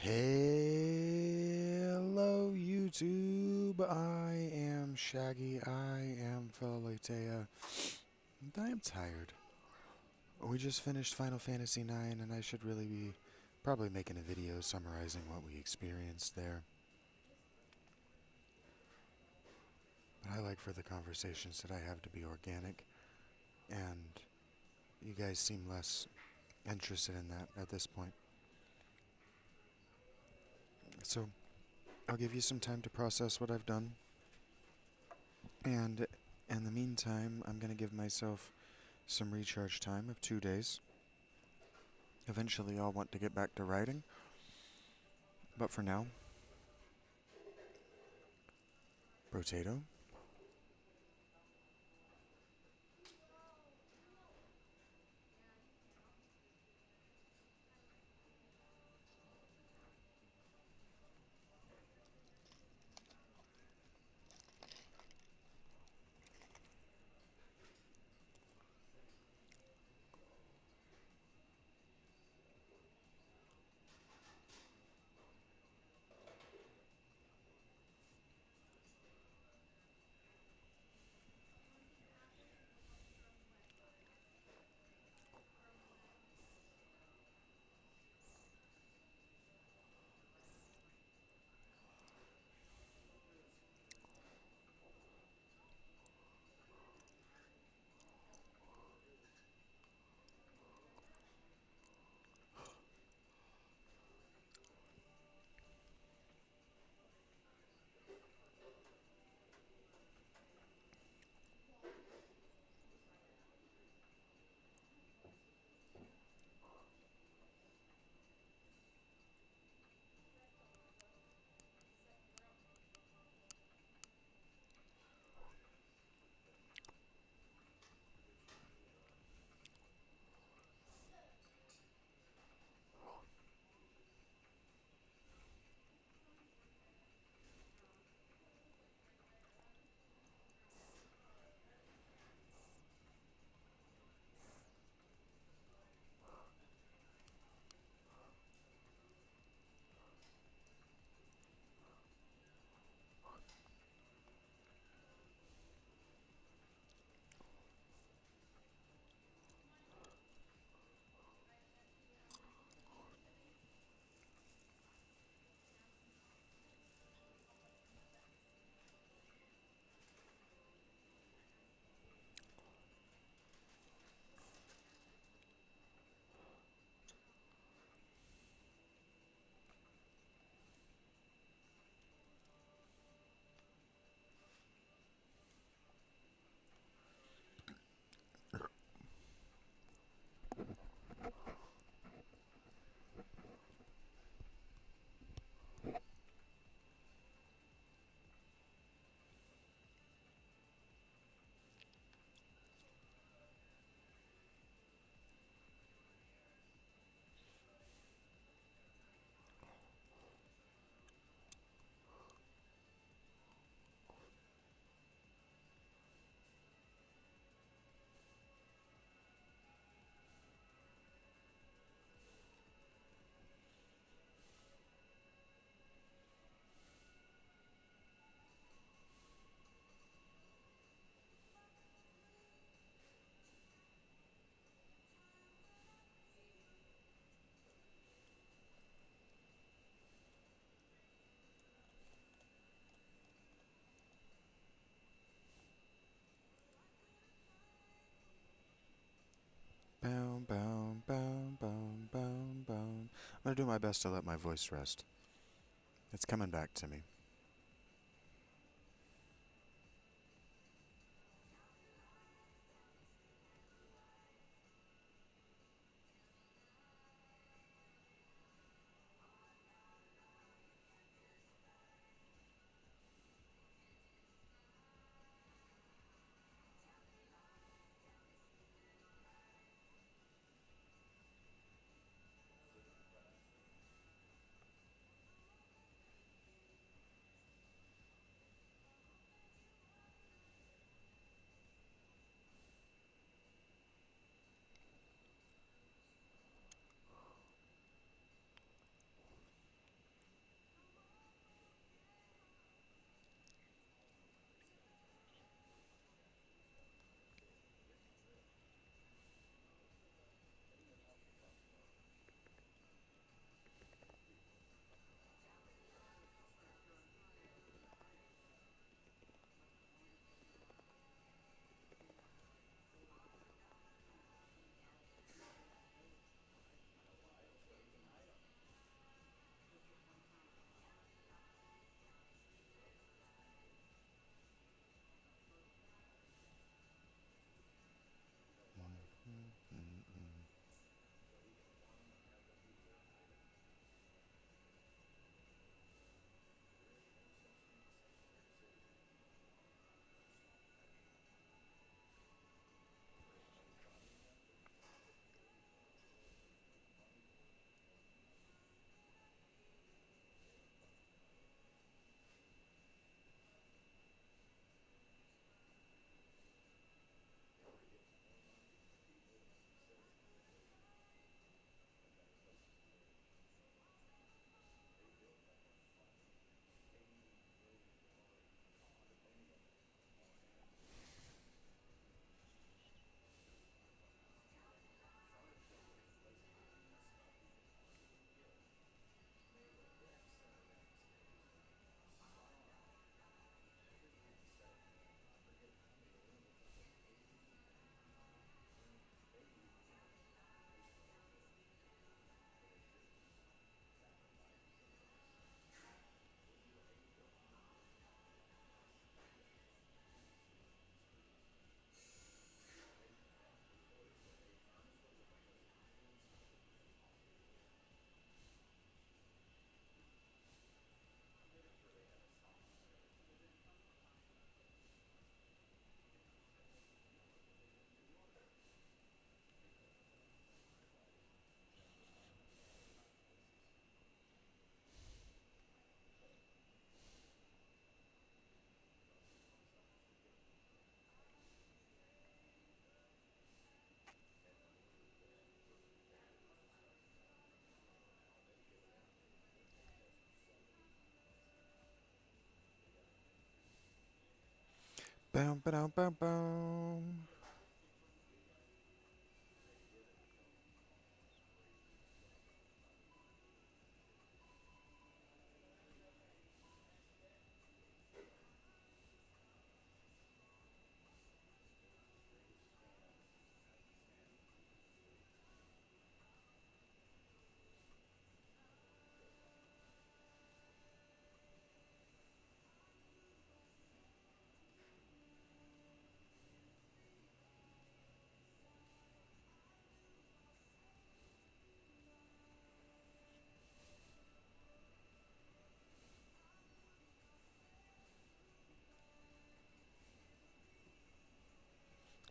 Hello, YouTube. I am Shaggy. I am Felitea. And I am tired. We just finished Final Fantasy IX, and I should really be probably making a video summarizing what we experienced there. But I like for the conversations that I have to be organic, and you guys seem less interested in that at this point. So, I'll give you some time to process what I've done. And in the meantime, I'm going to give myself some recharge time of 2 days. Eventually, I'll want to get back to writing. But for now, Brotato. Bow, bow, bow, bow, bow, bow. I'm going to do my best to let my voice rest. It's coming back to me. Boom, boom, boom, boom.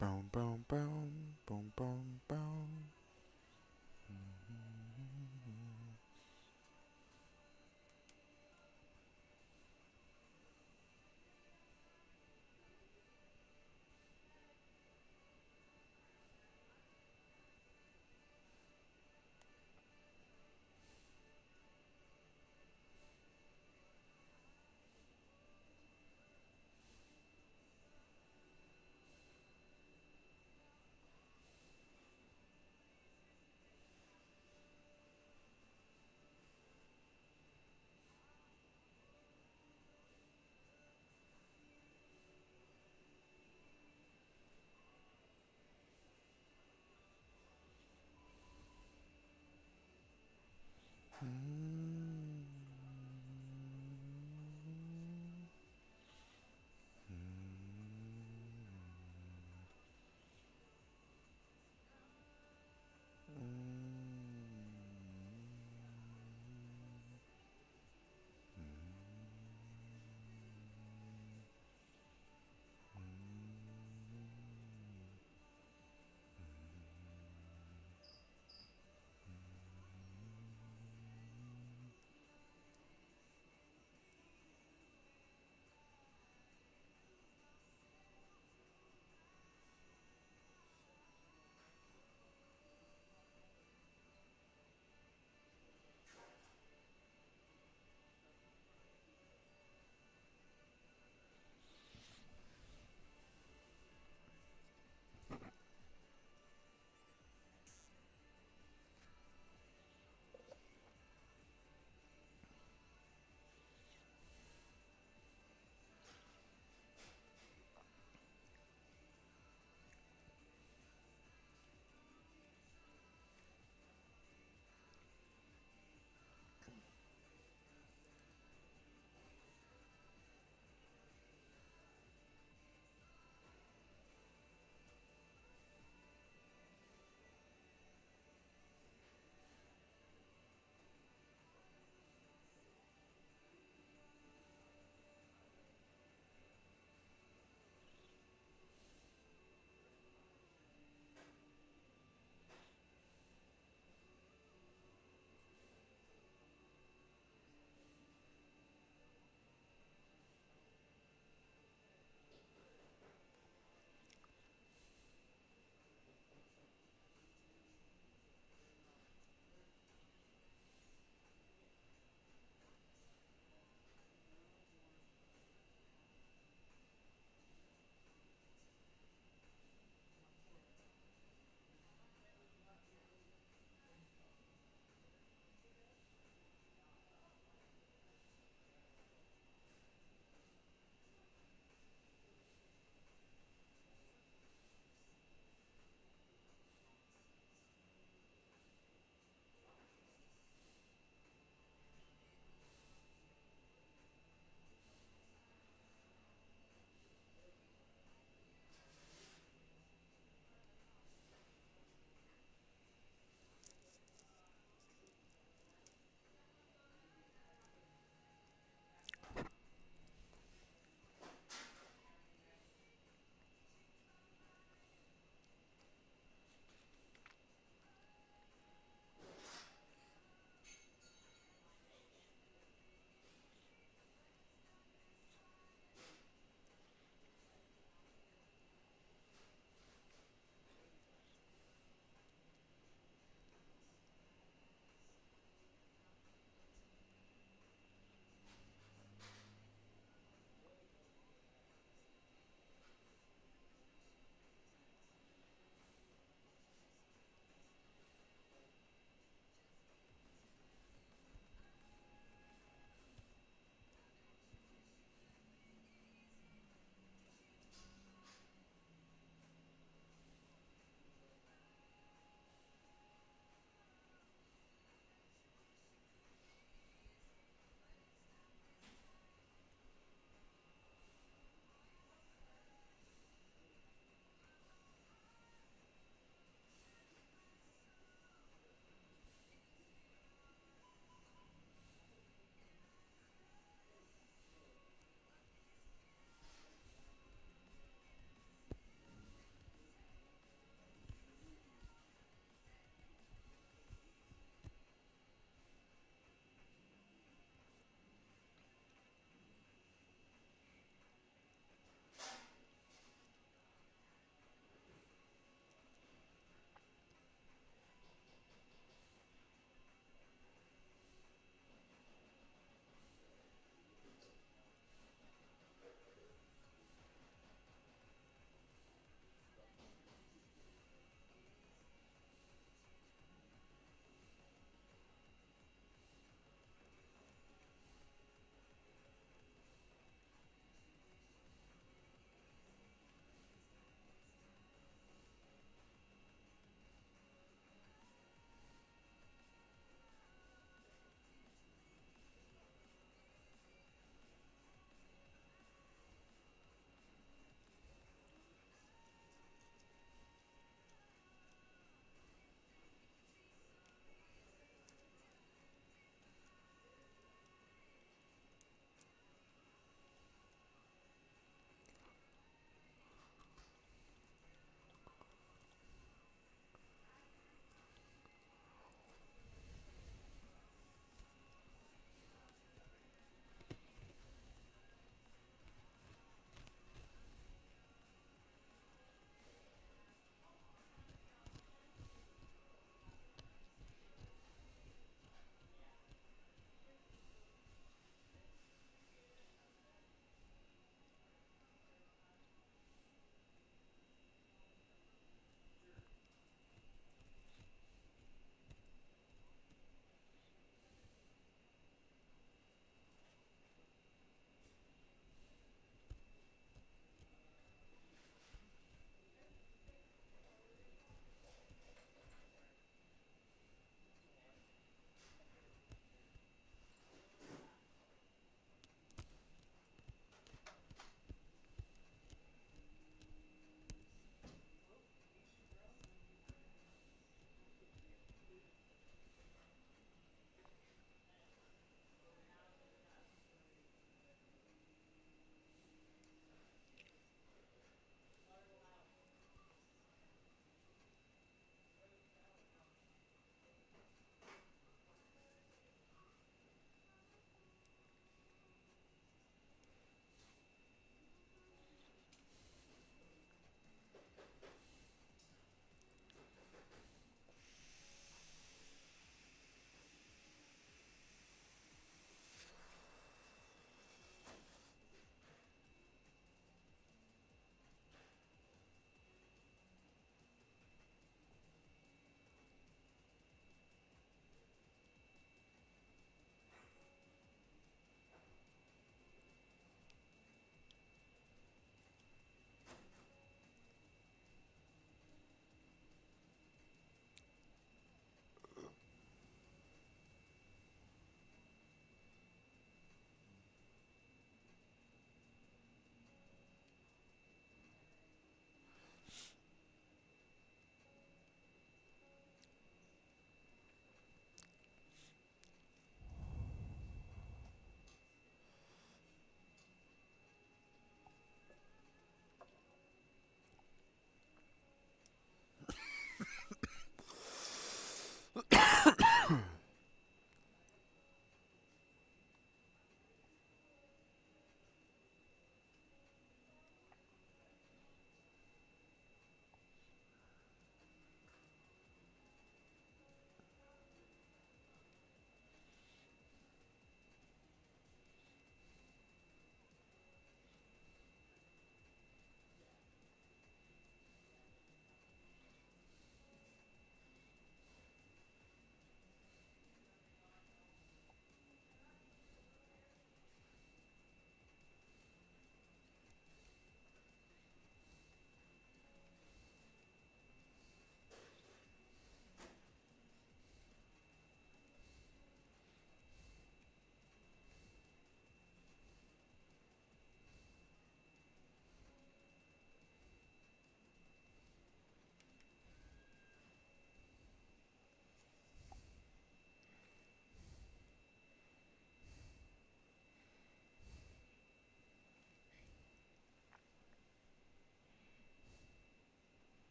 Boom, boom, boom, boom, boom, boom.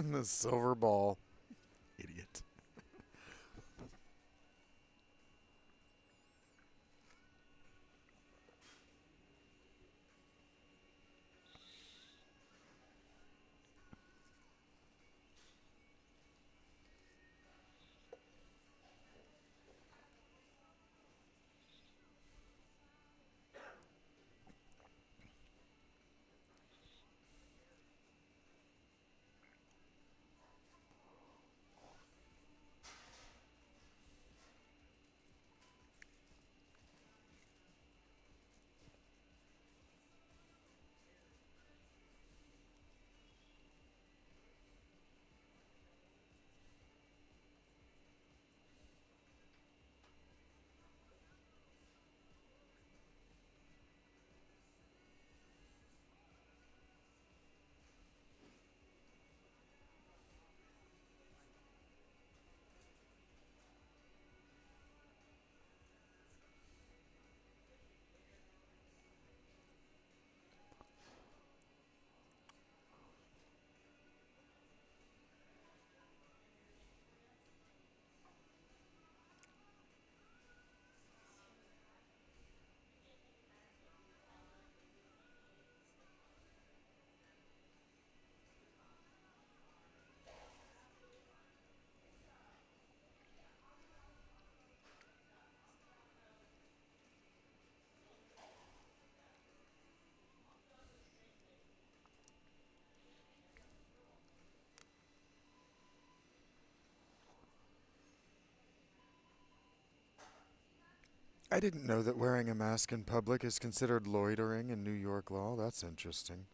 The silver ball. Idiot. I didn't know that wearing a mask in public is considered loitering in New York law. That's interesting.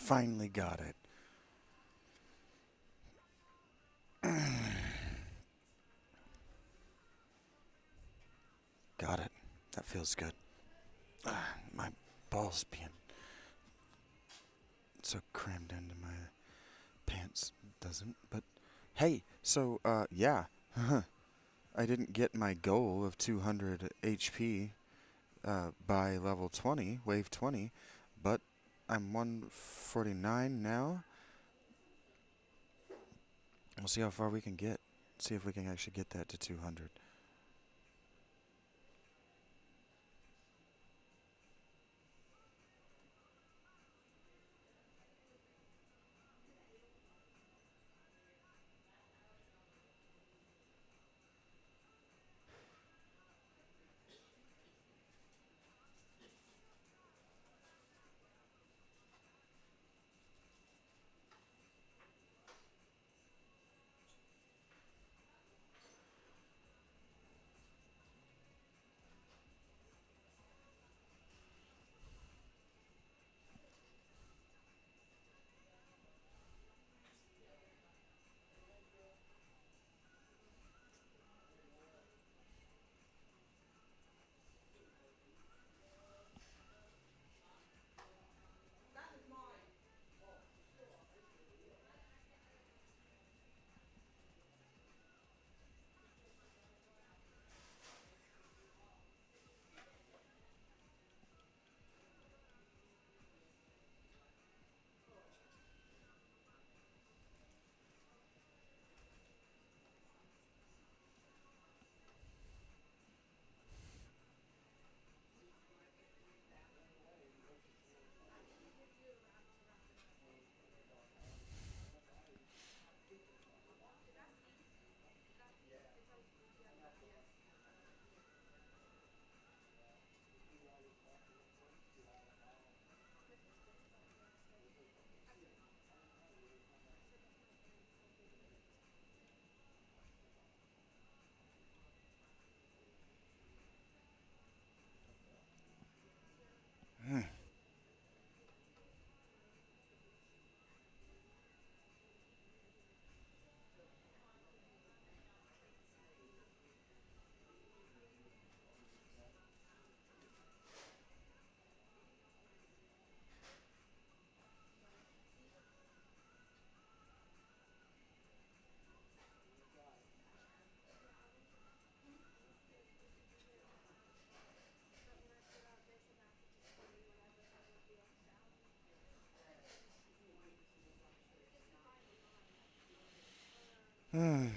Finally got it. Got it. That feels good. My balls being so crammed into my pants doesn't, but hey, so, yeah. I didn't get my goal of 200 HP by level 20, wave 20, but I'm 149 now. We'll see how far we can get. See if we can actually get that to 200. Hmm.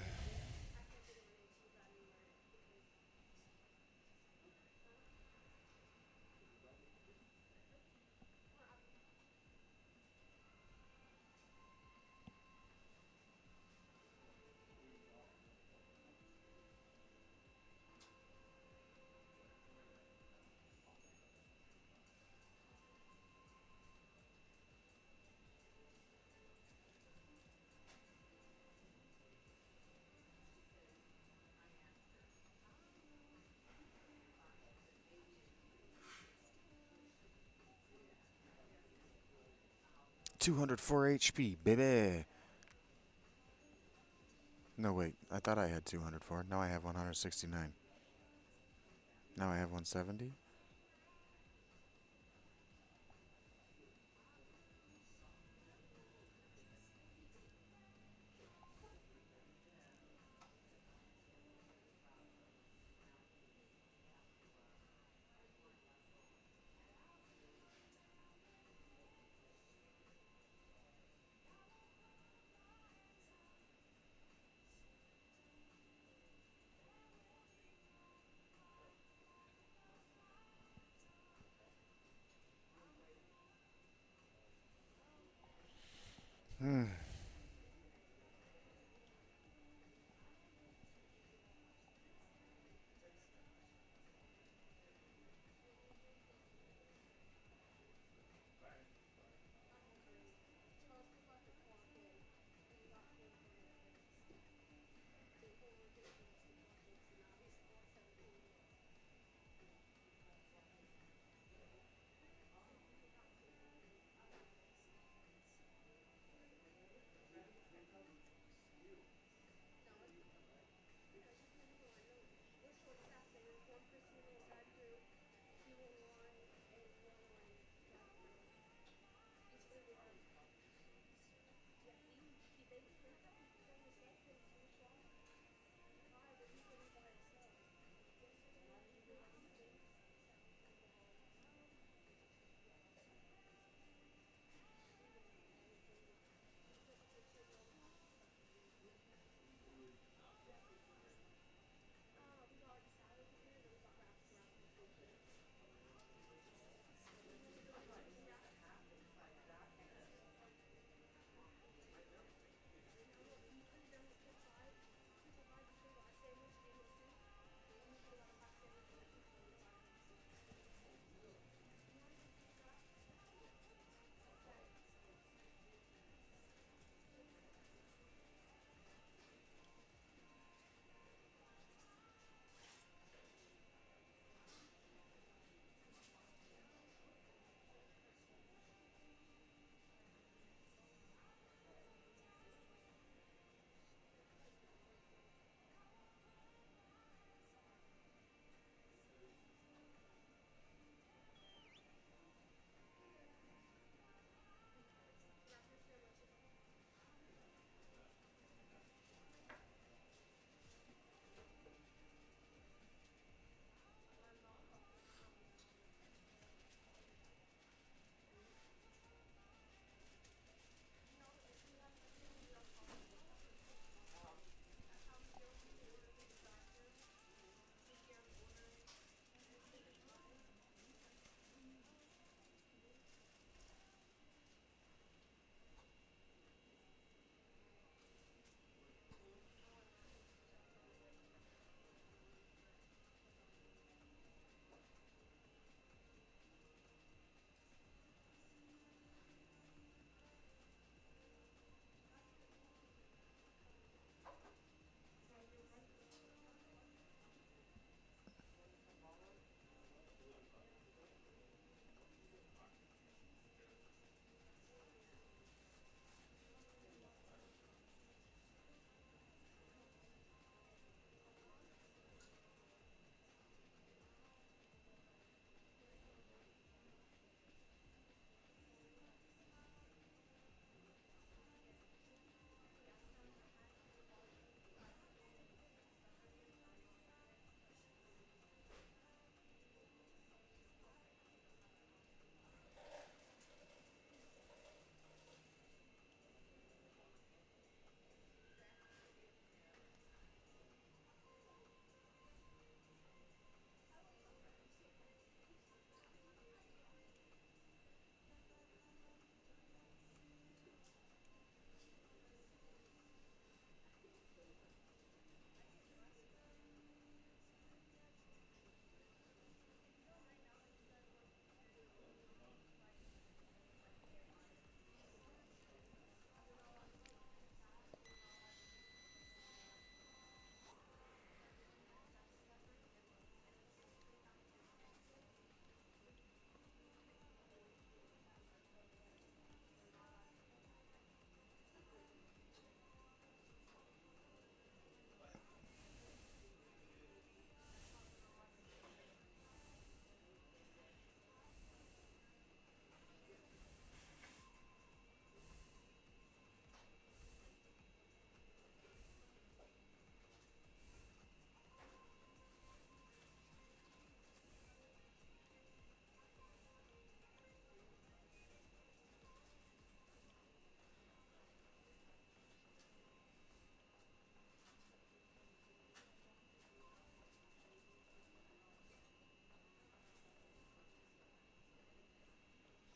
204 HP, baby. No, wait. I thought I had 204. Now I have 169. Now I have 170.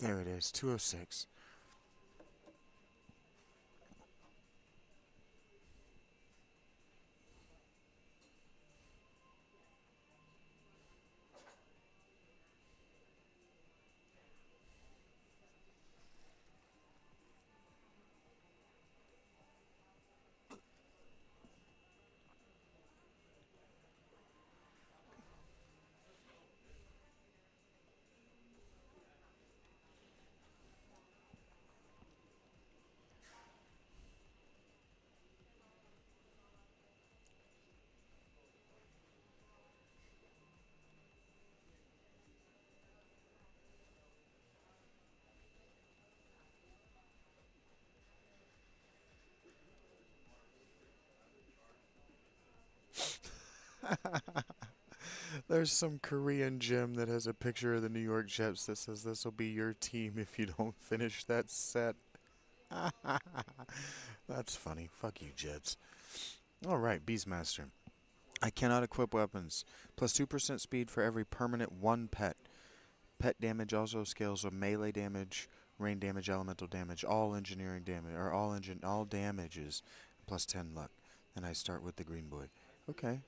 There it is, 206. There's some Korean gym that has a picture of the New York Jets that says this will be your team if you don't finish that set. That's funny. Fuck you, Jets. Alright, Beastmaster. I cannot equip weapons. Plus 2% speed for every permanent one pet. Pet damage also scales with melee damage, rain damage, elemental damage, all engineering damage, or all damages, plus 10 luck. And I start with the green boy. Okay.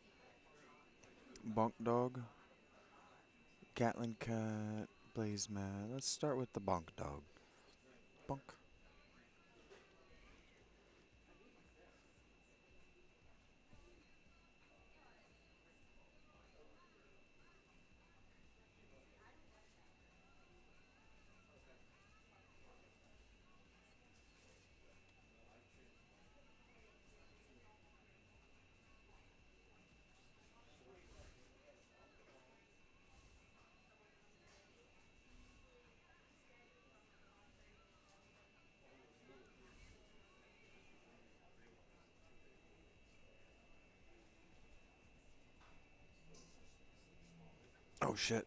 Bonk dog, Gatling cat, blaze man. Let's start with the bonk dog. Bonk. Oh shit.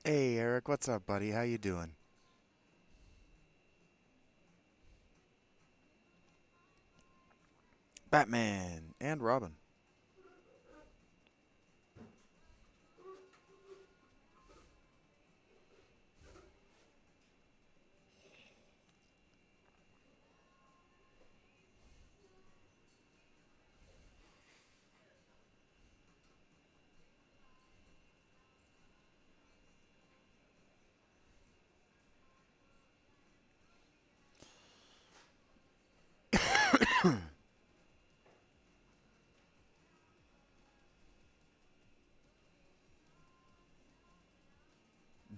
Hey Eric, what's up, buddy? How you doing? Batman and Robin.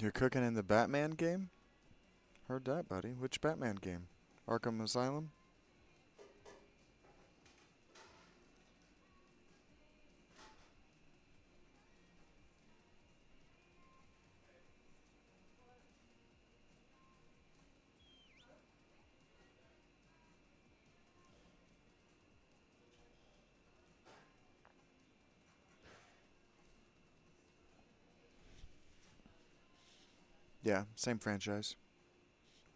You're cooking in the Batman game? Heard that, buddy. Which Batman game? Arkham Asylum? Yeah, same franchise.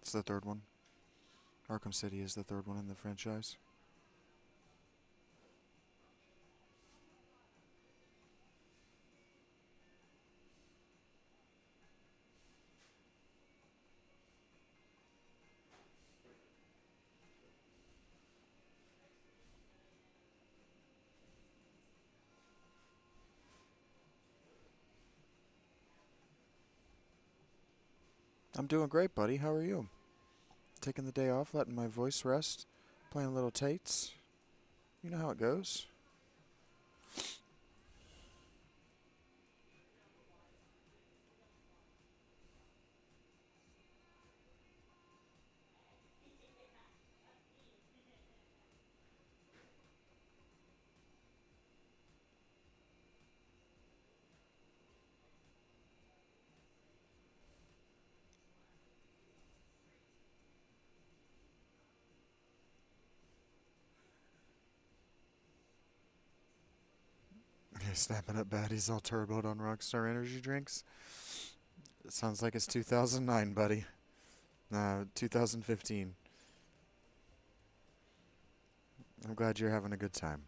It's the third one. Arkham City is the third one in the franchise. I'm doing great, buddy. How are you? Taking the day off, letting my voice rest, playing a little Tates. You know how it goes. You're snapping up baddies all turboed on Rockstar energy drinks. It sounds like it's 2009, buddy. 2015. I'm glad you're having a good time.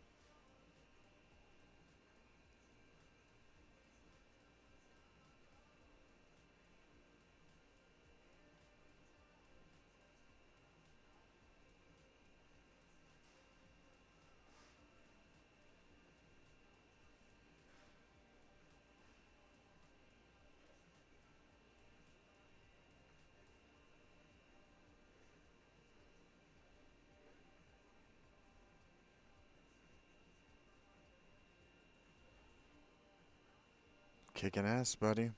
Kicking ass, buddy.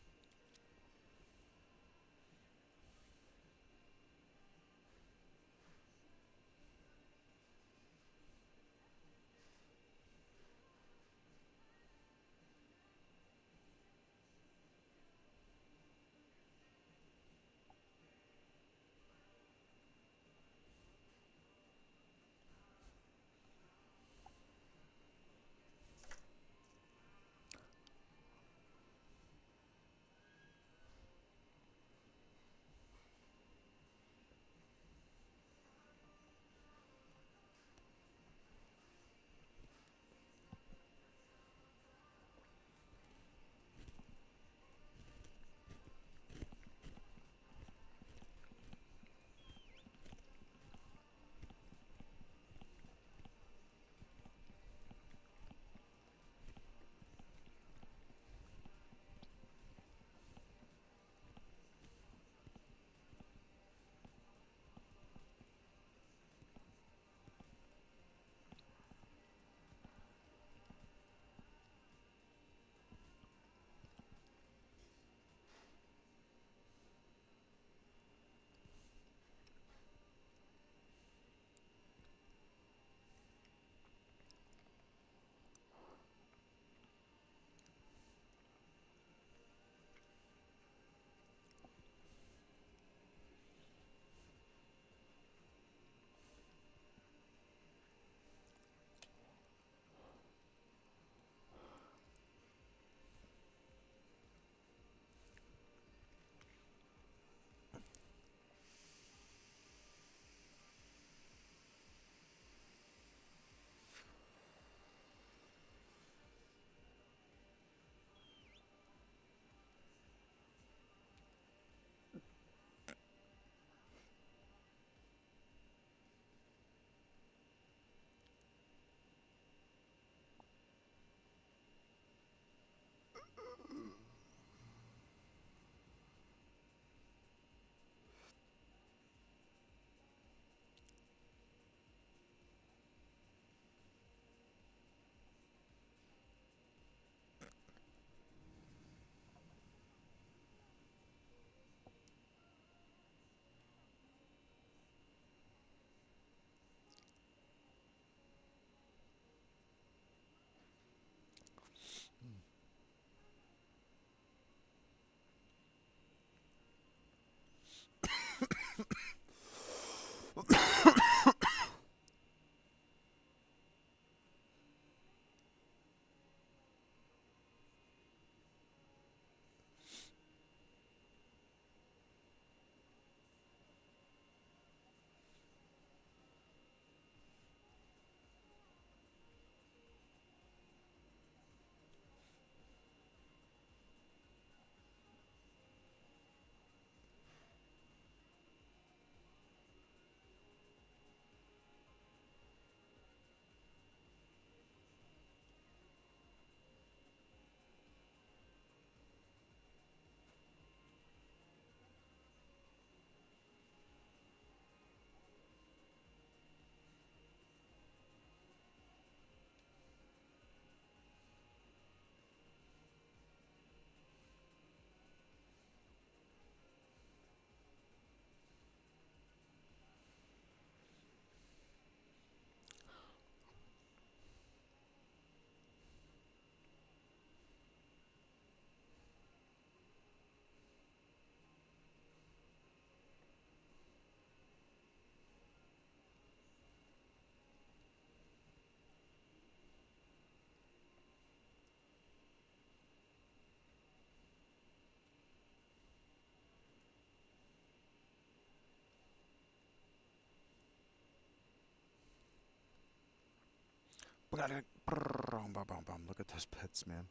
Look at those pets, man.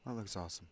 That looks awesome.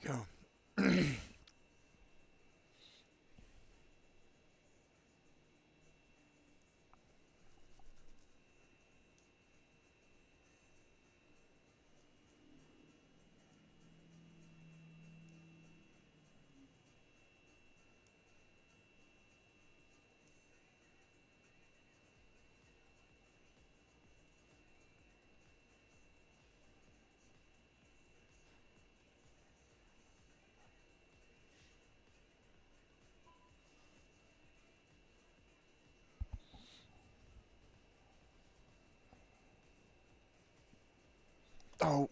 go. Oh.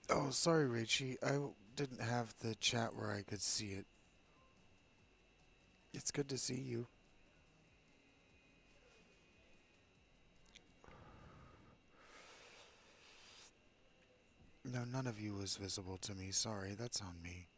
Oh, sorry, Rachie. Didn't have the chat where I could see it. It's good to see you. No, none of you was visible to me. Sorry, that's on me.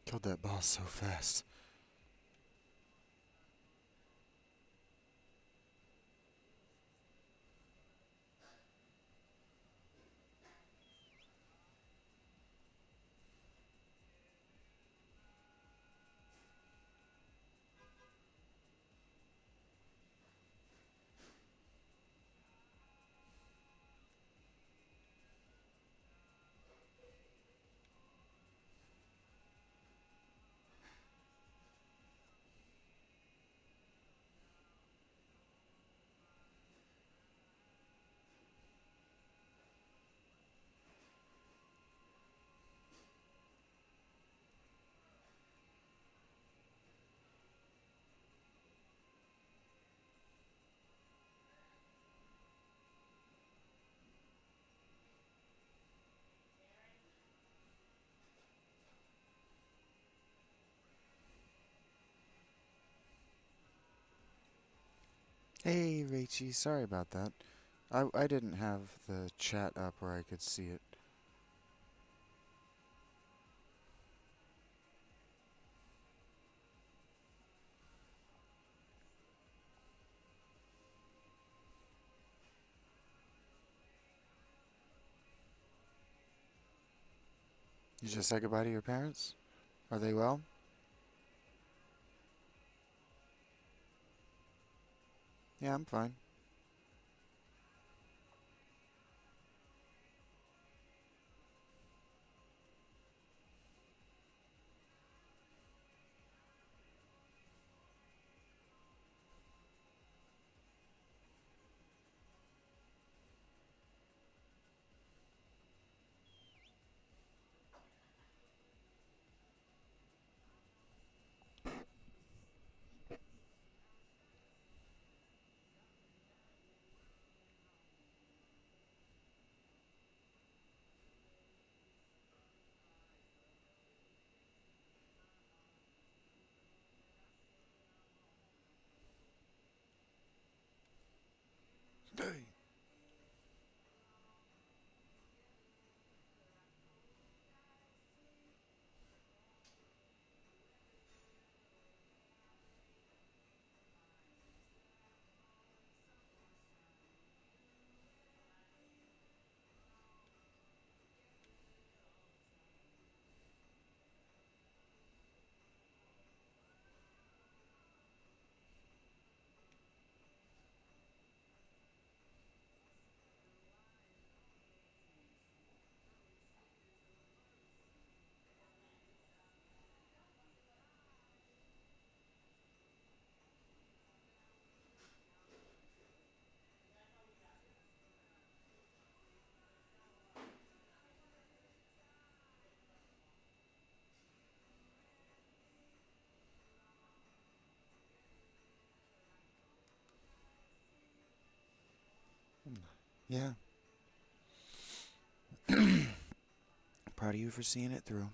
Killed that boss so fast. Hey, Rachie. Sorry about that. I didn't have the chat up where I could see it. You just said goodbye to your parents? Are they well? Yeah, I'm fine. Hey. Yeah. Proud of you for seeing it through.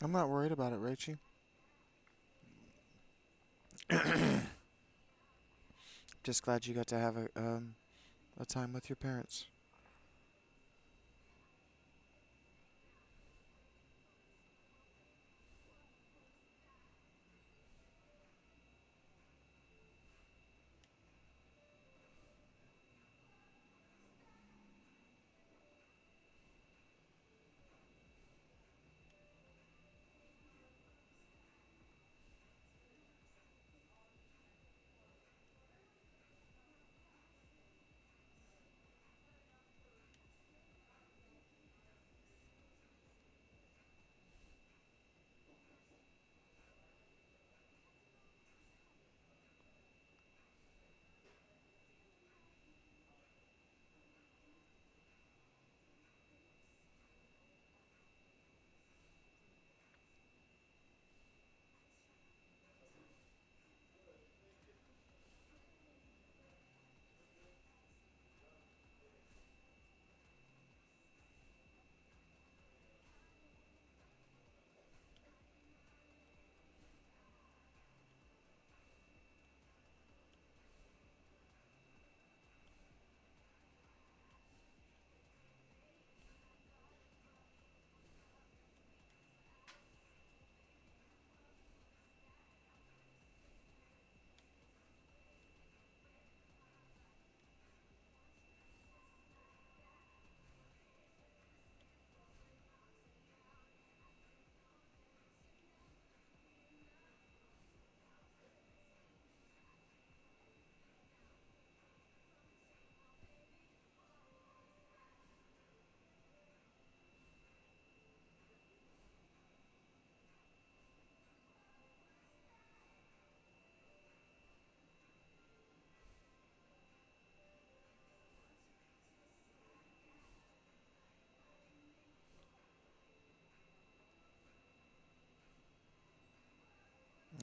I'm not worried about it, Rachie. Just glad you got to have a time with your parents.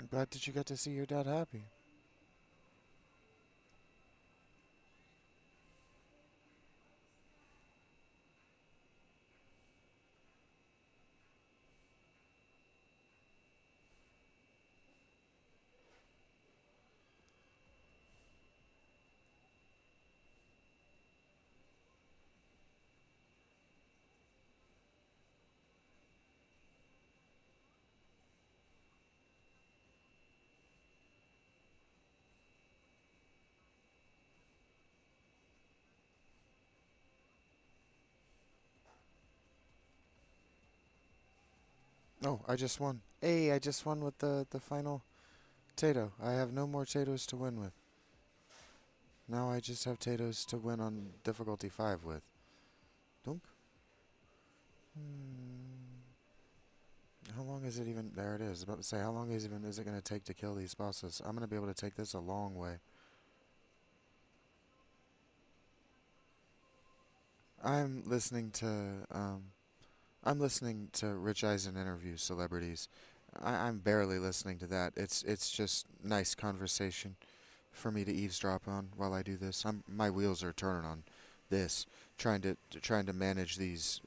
I'm glad that you got to see your dad happy. Oh, I just won. Hey, I just won with the final Tato. I have no more Tatos to win with. Now I just have potatoes to win on difficulty 5 with. Dunk. How long is it even? There it is. About to say, how long is it going to take to kill these bosses? I'm going to be able to take this a long way. I'm listening to I'm listening to Rich Eisen interview celebrities. I'm barely listening to that. It's just nice conversation for me to eavesdrop on while I do this. My wheels are turning on this, trying to manage these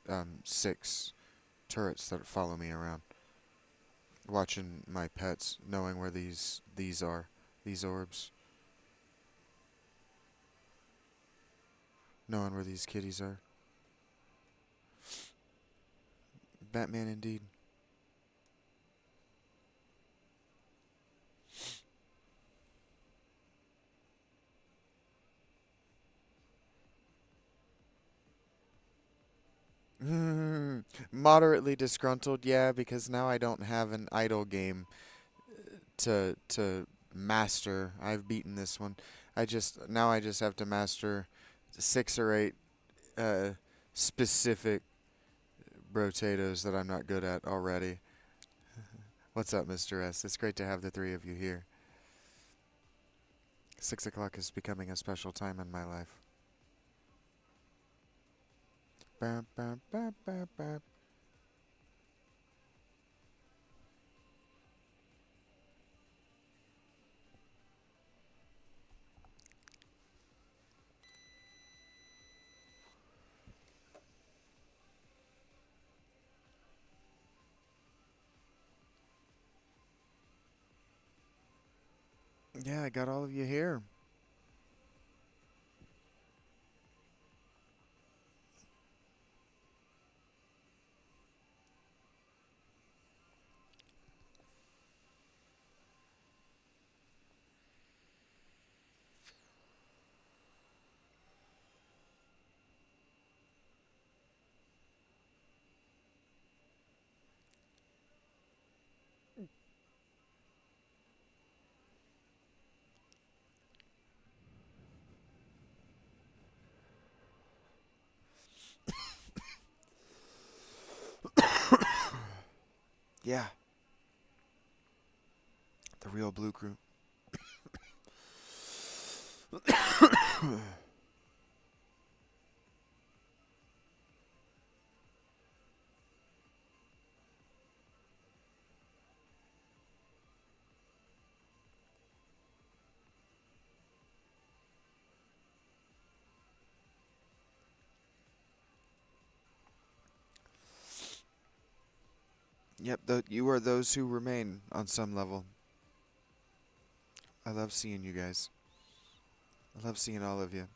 6 turrets that follow me around. Watching my pets, knowing where these are, these orbs, knowing where these kitties are. Batman indeed. Moderately disgruntled, yeah, because now I don't have an idle game to master. I've beaten this one. I just have to master 6 or 8 uh, specific brotatoes that I'm not good at already. What's up, Mr. S? It's great to have the 3 of you here. 6 o'clock is becoming a special time in my life. Bam, bam, bam, bam, bam. Yeah, I got all of you here. Yeah, the real blue crew. Yep, you are those who remain on some level. I love seeing you guys. I love seeing all of you.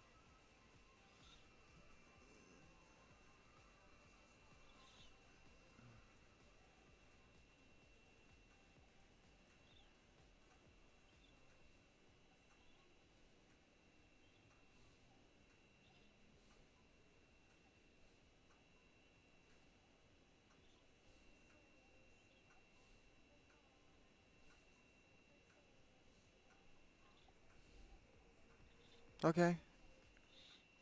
Okay,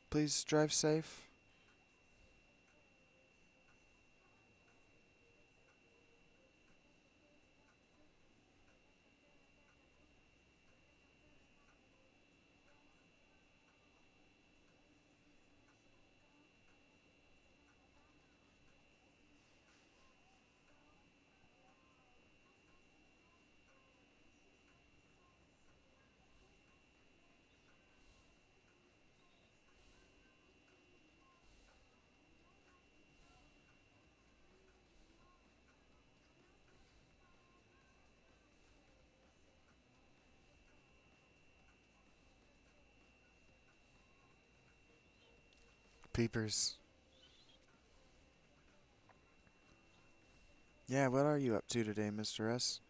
please drive safe. Peepers. Yeah, what are you up to today, Mr. S?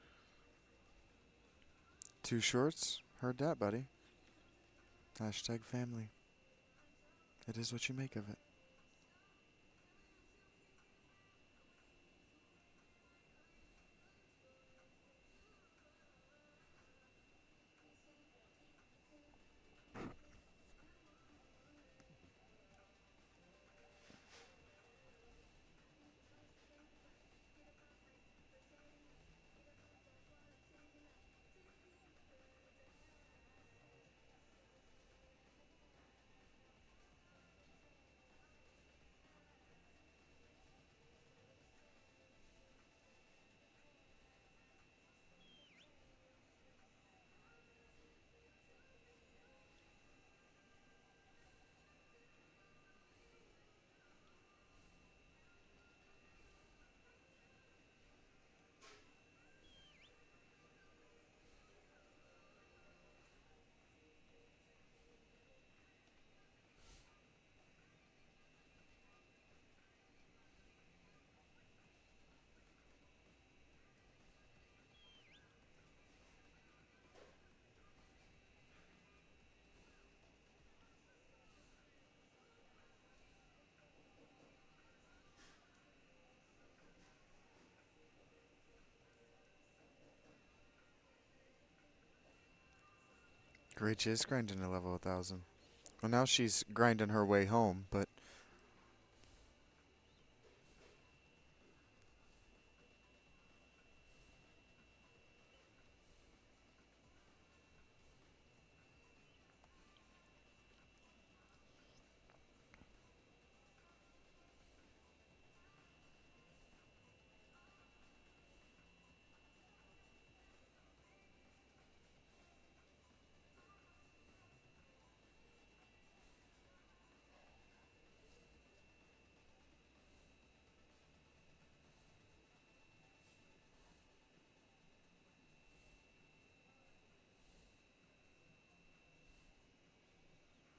2 shorts? Heard that, buddy. Hashtag family. It is what you make of it. Rach is grinding to level 1,000. Well, now she's grinding her way home, but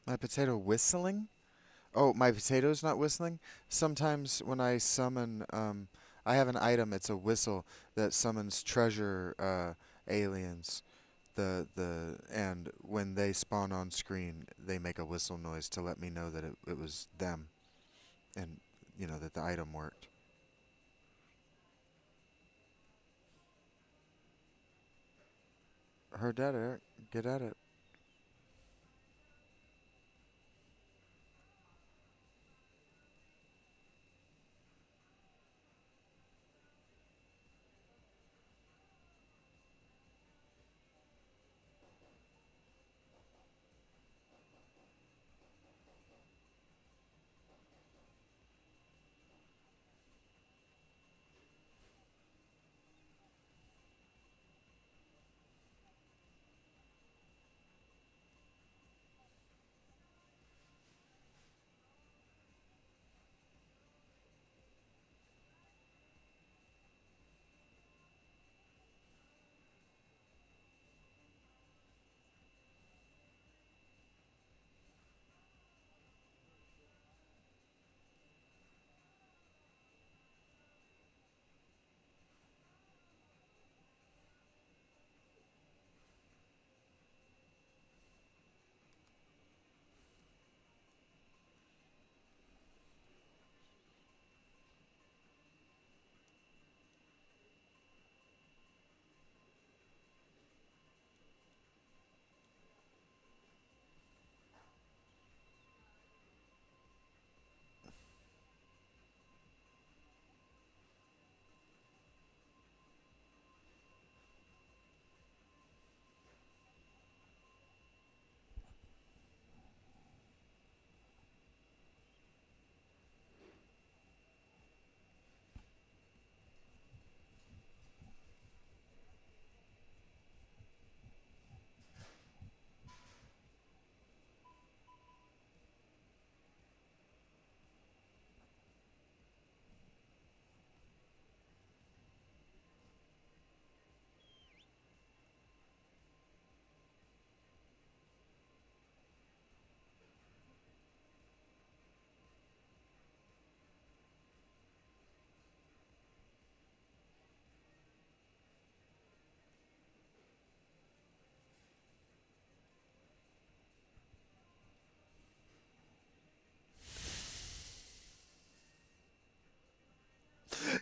my potato whistling? Oh, my potato's not whistling? Sometimes when I summon, I have an item, it's a whistle that summons treasure aliens. And when they spawn on screen, they make a whistle noise to let me know that it was them and, that the item worked. Heard that, Eric. Get at it.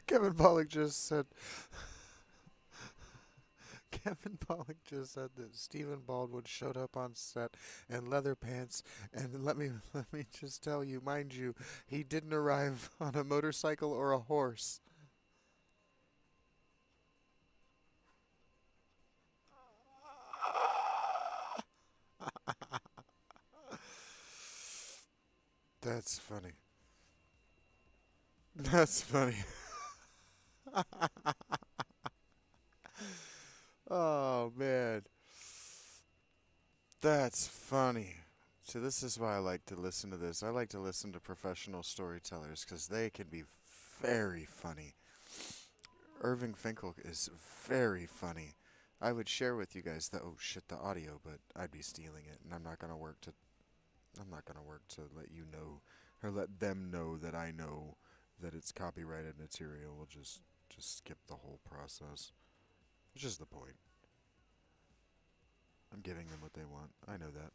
Kevin Pollock just said Kevin Pollock just said that Stephen Baldwin showed up on set in leather pants, and let me just tell you, mind you, he didn't arrive on a motorcycle or a horse. That's funny. That's funny. Oh man, that's funny. So this is why I like to listen to this. I like to listen to professional storytellers because they can be very funny. Irving Finkel is very funny. I would share with you guys the audio, but I'd be stealing it, and I'm not gonna work to let you know or let them know that I know that it's copyrighted material. We'll just skip the whole process. Which is the point. I'm giving them what they want. I know that.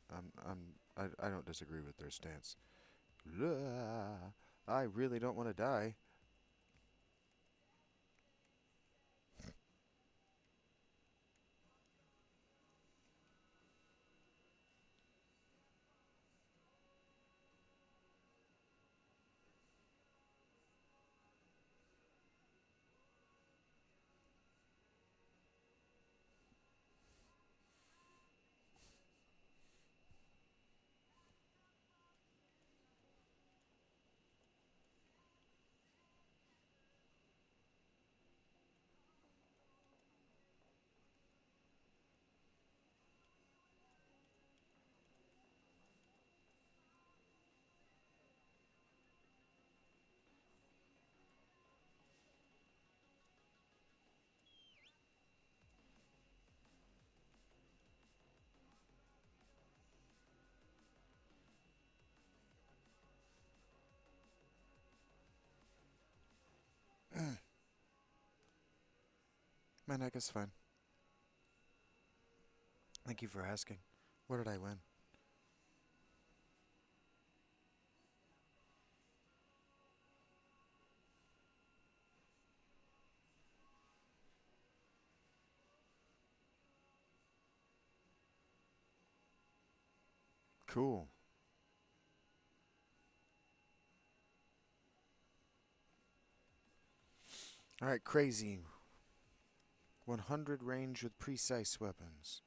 I don't disagree with their stance. I really don't want to die. My neck is fine. Thank you for asking. What did I win? Cool. Alright, crazy. 100 range with precise weapons.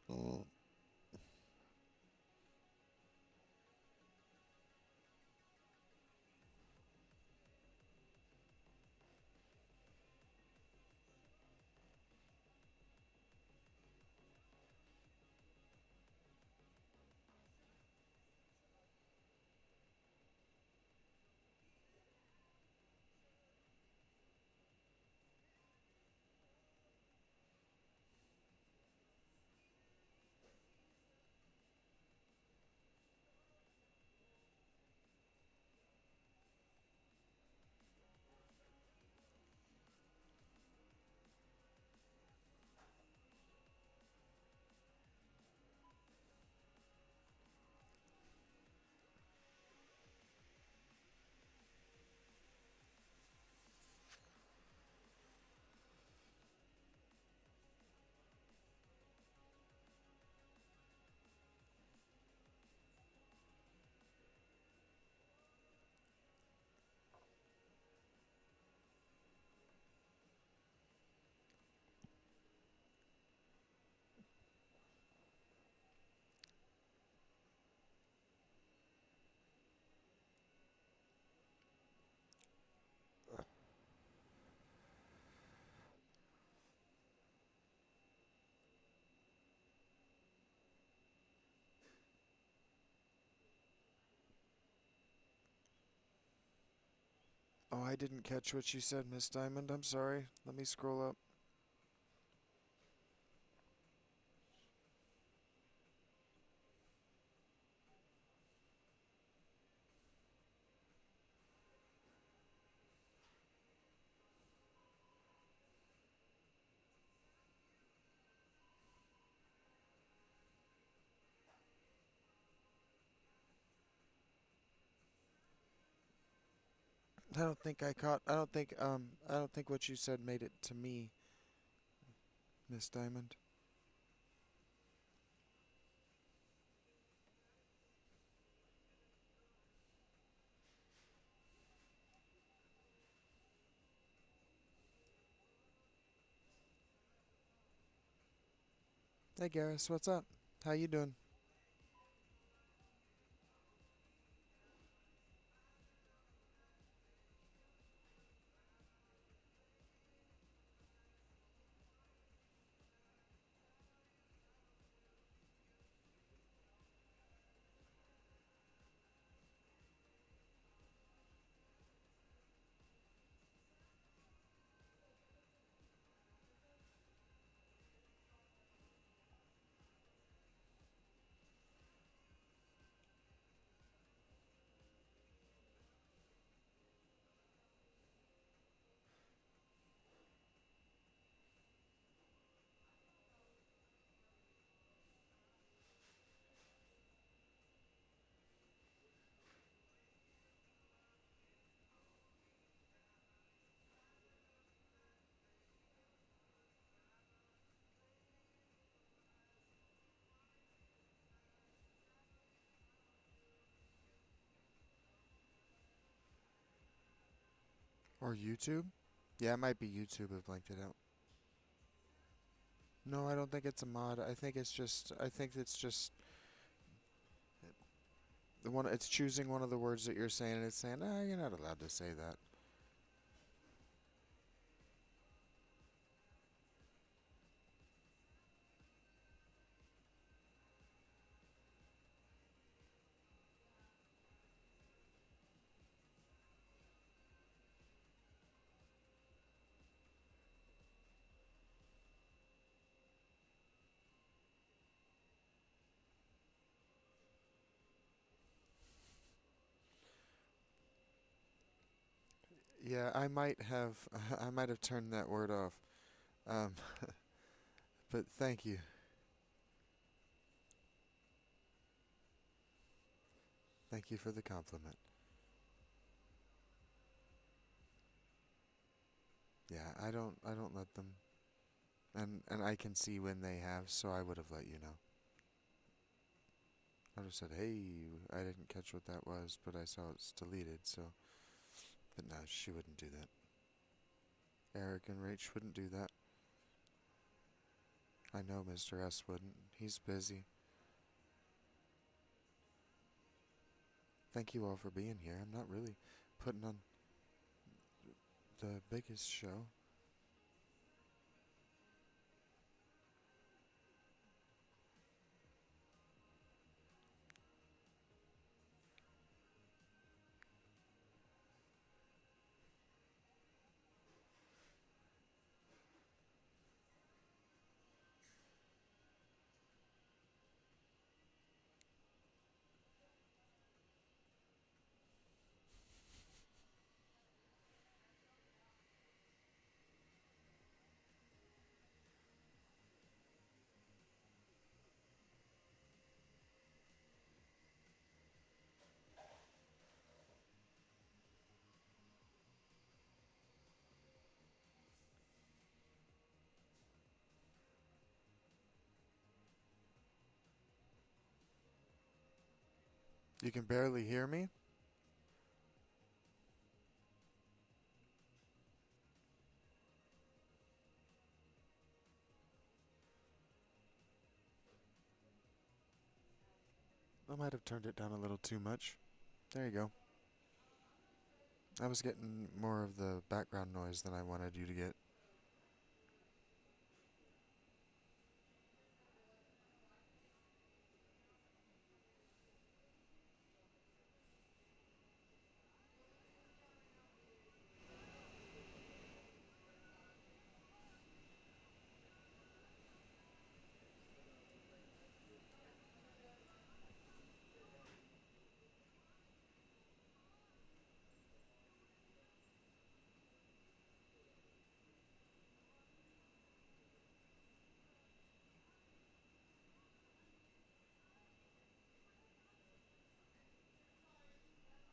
Mm. Oh, I didn't catch what you said, Miss Diamond. I'm sorry. Let me scroll up. I don't think I caught. I don't think what you said made it to me, Miss Diamond. Hey, Garrus, what's up? How you doing? Or YouTube? Yeah, it might be YouTube have blanked it out. No, I don't think it's a mod. I think it's just. I think it's just the one. It's choosing one of the words that you're saying, and it's saying, "Ah, you're not allowed to say that." Yeah, I might have I might have turned that word off. Um, but thank you. Thank you for the compliment. Yeah, I don't let them, and I can see when they have, so I would have let you know. I would have said, "Hey, I didn't catch what that was, but I saw it's deleted." So, but no, she wouldn't do that. Eric and Rach wouldn't do that. I know Mr. S wouldn't. He's busy. Thank you all for being here. I'm not really putting on the biggest show. You can barely hear me? I might have turned it down a little too much. There you go. I was getting more of the background noise than I wanted you to get.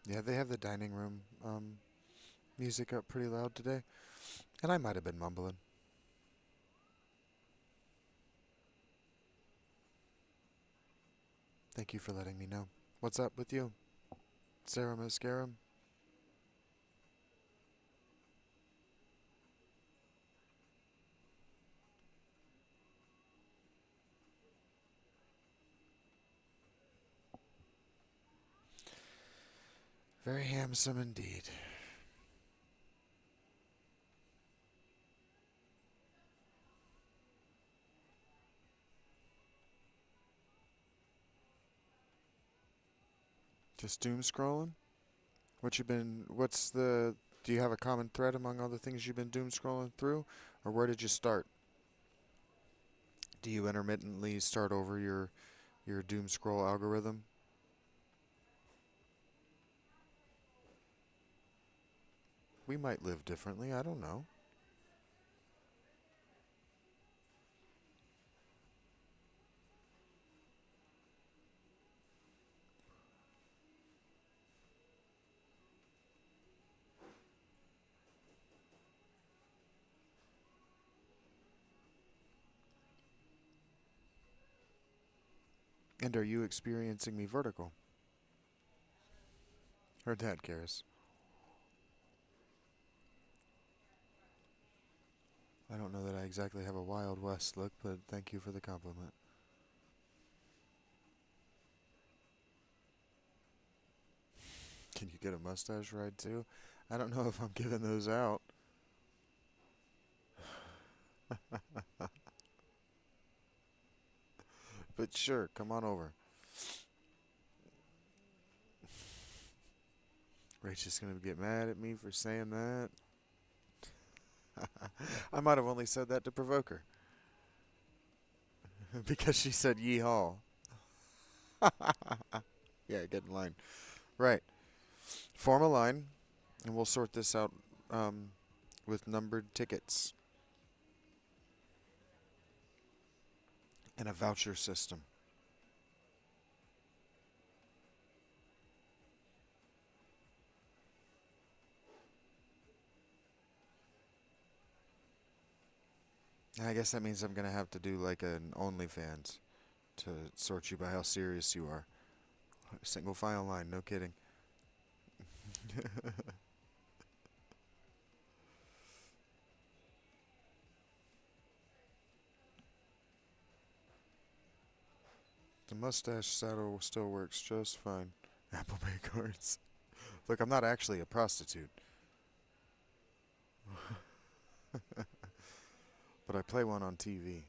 Yeah, they have the dining room music up pretty loud today, and I might have been mumbling. Thank you for letting me know. What's up with you, Sarah Mascarum? Very handsome indeed. Just doom scrolling? What you been? What's the? Do you have a common thread among all the things you've been doom scrolling through, or where did you start? Do you intermittently start over your doom scroll algorithm? We might live differently. I don't know. And are you experiencing me vertical? Her dad cares. I don't know that I exactly have a Wild West look, but thank you for the compliment. Can you get a mustache ride too? I don't know if I'm giving those out. But sure, come on over. Rachel's gonna get mad at me for saying that. I might have only said that to provoke her. Because she said yeehaw. Yeah, get in line. Right. Form a line, and we'll sort this out with numbered tickets and a voucher system. And I guess that means I'm gonna have to do like an OnlyFans to sort you by how serious you are. Single file line, no kidding. The mustache saddle still works just fine. Apple Pay cards. Look, I'm not actually a prostitute, but I play one on TV.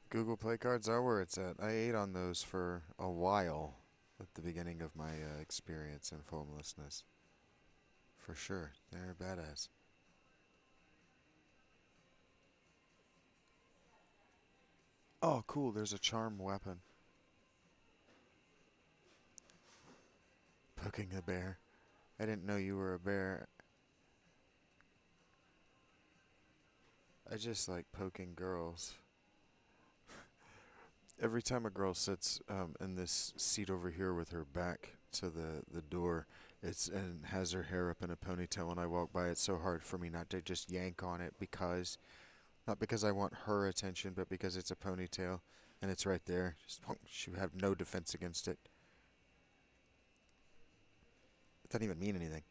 Google Play cards are where it's at. I ate on those for a while at the beginning of my experience in homelessness. For sure. They're badass. Oh, cool. There's a charm weapon. Poking a bear. I didn't know you were a bear. I just like poking girls. Every time a girl sits in this seat over here with her back to the door, and has her hair up in a ponytail when I walk by, it's so hard for me not to just yank on it because, not because I want her attention, but because it's a ponytail and it's right there. Just, she would have no defense against it. It doesn't even mean anything.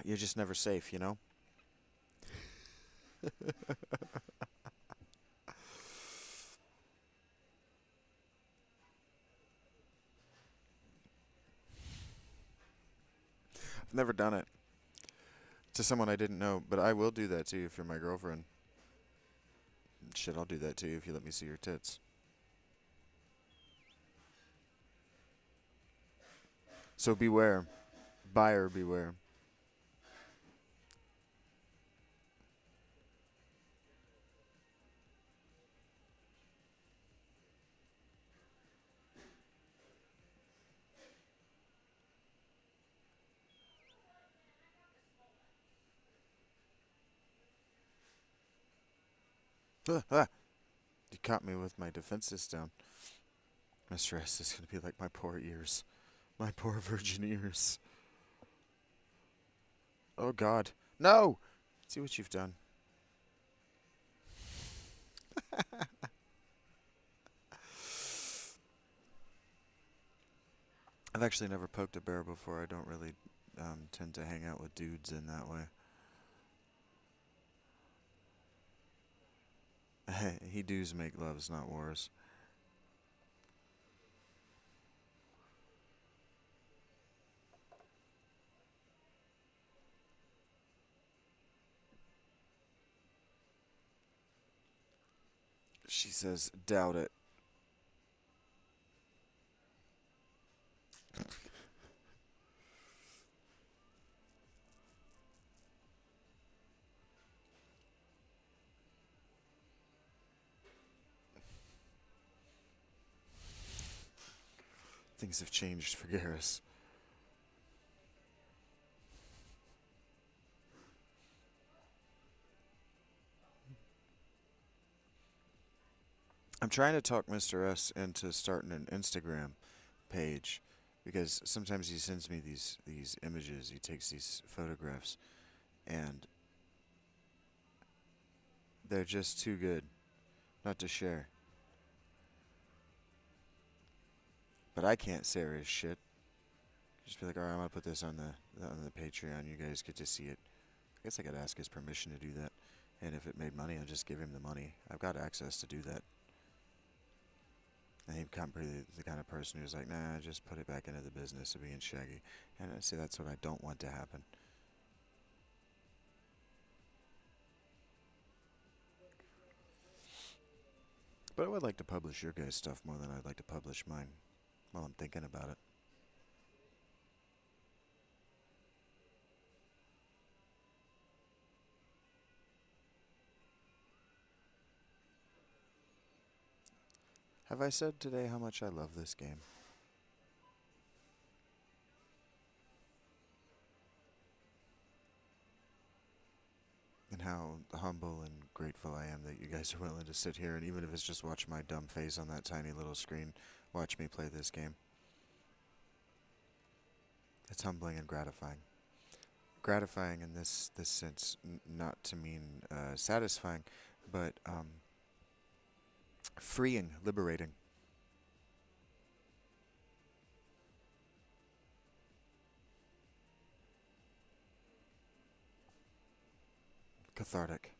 You're just never safe, you know? I've never done it to someone I didn't know, but I will do that to you if you're my girlfriend. Shit, I'll do that to you if you let me see your tits. So beware. Buyer beware. Ah, you caught me with my defenses down. Mr. S is going to be like my poor ears. My poor virgin ears. Oh, God. No! See what you've done. I've actually never poked a bear before. I don't really tend to hang out with dudes in that way. He does make loves, not wars. She says, doubt it. Things have changed for Garrus. I'm trying to talk Mr. S into starting an Instagram page because sometimes he sends me these images. He takes these photographs, and they're just too good not to share. But I can't share his shit. Just be like, all right, I'm gonna put this on the Patreon. You guys get to see it. I guess I gotta ask his permission to do that. And if it made money, I'll just give him the money. I've got access to do that. And he can't be the kind of person who's like, nah, just put it back into the business of being shaggy. And I say that's what I don't want to happen. But I would like to publish your guys' stuff more than I'd like to publish mine while I'm thinking about it. Have I said today how much I love this game? And how humble and grateful I am that you guys are willing to sit here and even if it's just watch my dumb face on that tiny little screen, watch me play this game. It's humbling and gratifying. Gratifying in this sense, not to mean satisfying, but freeing, liberating, cathartic.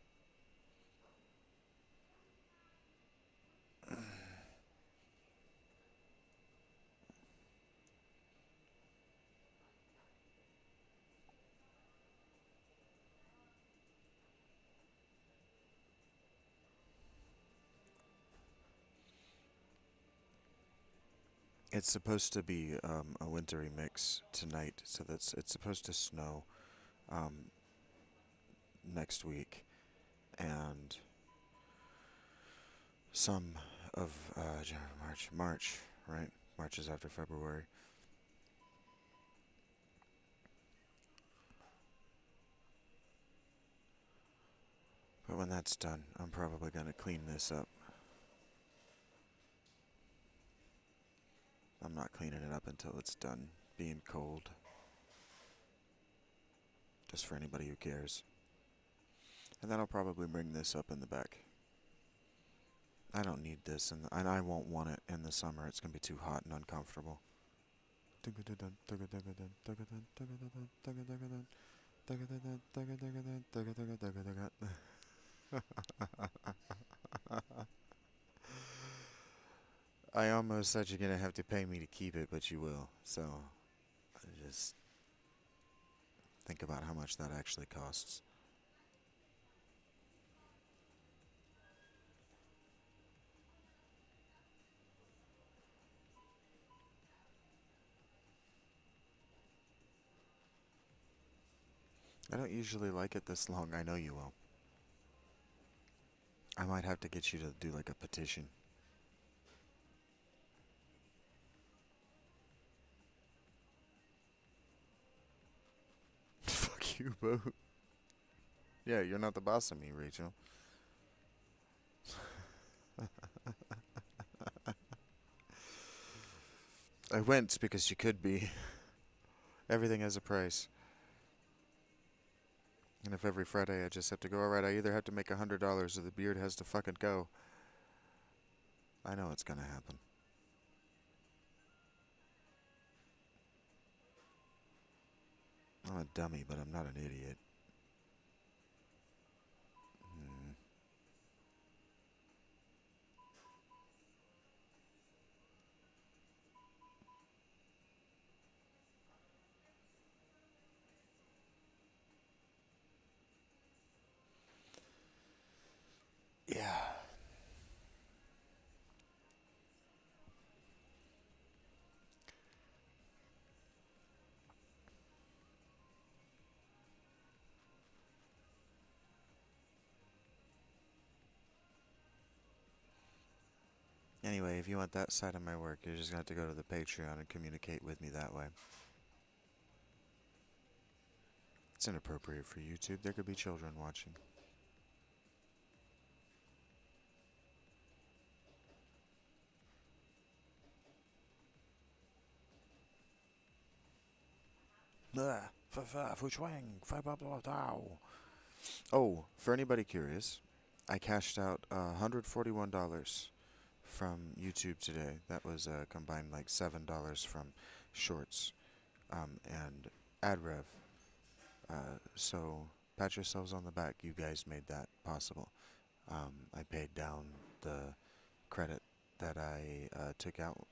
It's supposed to be a wintry mix tonight, so it's supposed to snow um, next week, and some of March, right? March is after February. But when that's done, I'm probably gonna clean this up. I'm not cleaning it up until it's done being cold. Just for anybody who cares. And then I'll probably bring this up in the back. I don't need this, and I won't want it in the summer. It's gonna be too hot and uncomfortable. I almost said you're gonna have to pay me to keep it, but you will. So, just think about how much that actually costs. I don't usually like it this long. I know you will. I might have to get you to do like a petition. Fuck you, Bo. Yeah, you're not the boss of me, Rachel. I went because you could be. Everything has a price. And if every Friday I just have to go, alright, I either have to make $100 or the beard has to fucking go. I know it's gonna happen. I'm a dummy, but I'm not an idiot. Hmm. Yeah. Anyway, if you want that side of my work, you're just gonna have to go to the Patreon and communicate with me that way. It's inappropriate for YouTube. There could be children watching. Oh, for anybody curious, I cashed out $141 from YouTube today. That was combined like $7 from shorts and ad rev. So pat yourselves on the back. You guys made that possible. I paid down the credit that I took out,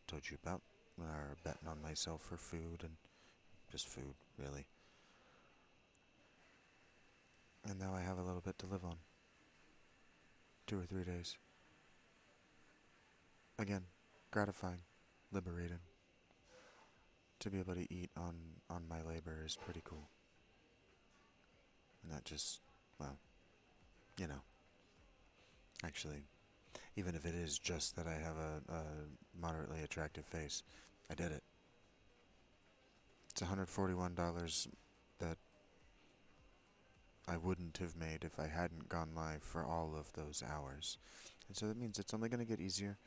told you about, or betting on myself for food and just food, really. And now I have a little bit to live on. 2 or 3 days. Again, gratifying, liberating. To be able to eat on my labor is pretty cool. And that just, well, you know, actually, even if it is just that I have a moderately attractive face. I did it. It's $141 that I wouldn't have made if I hadn't gone live for all of those hours. And so that means it's only going to get easier.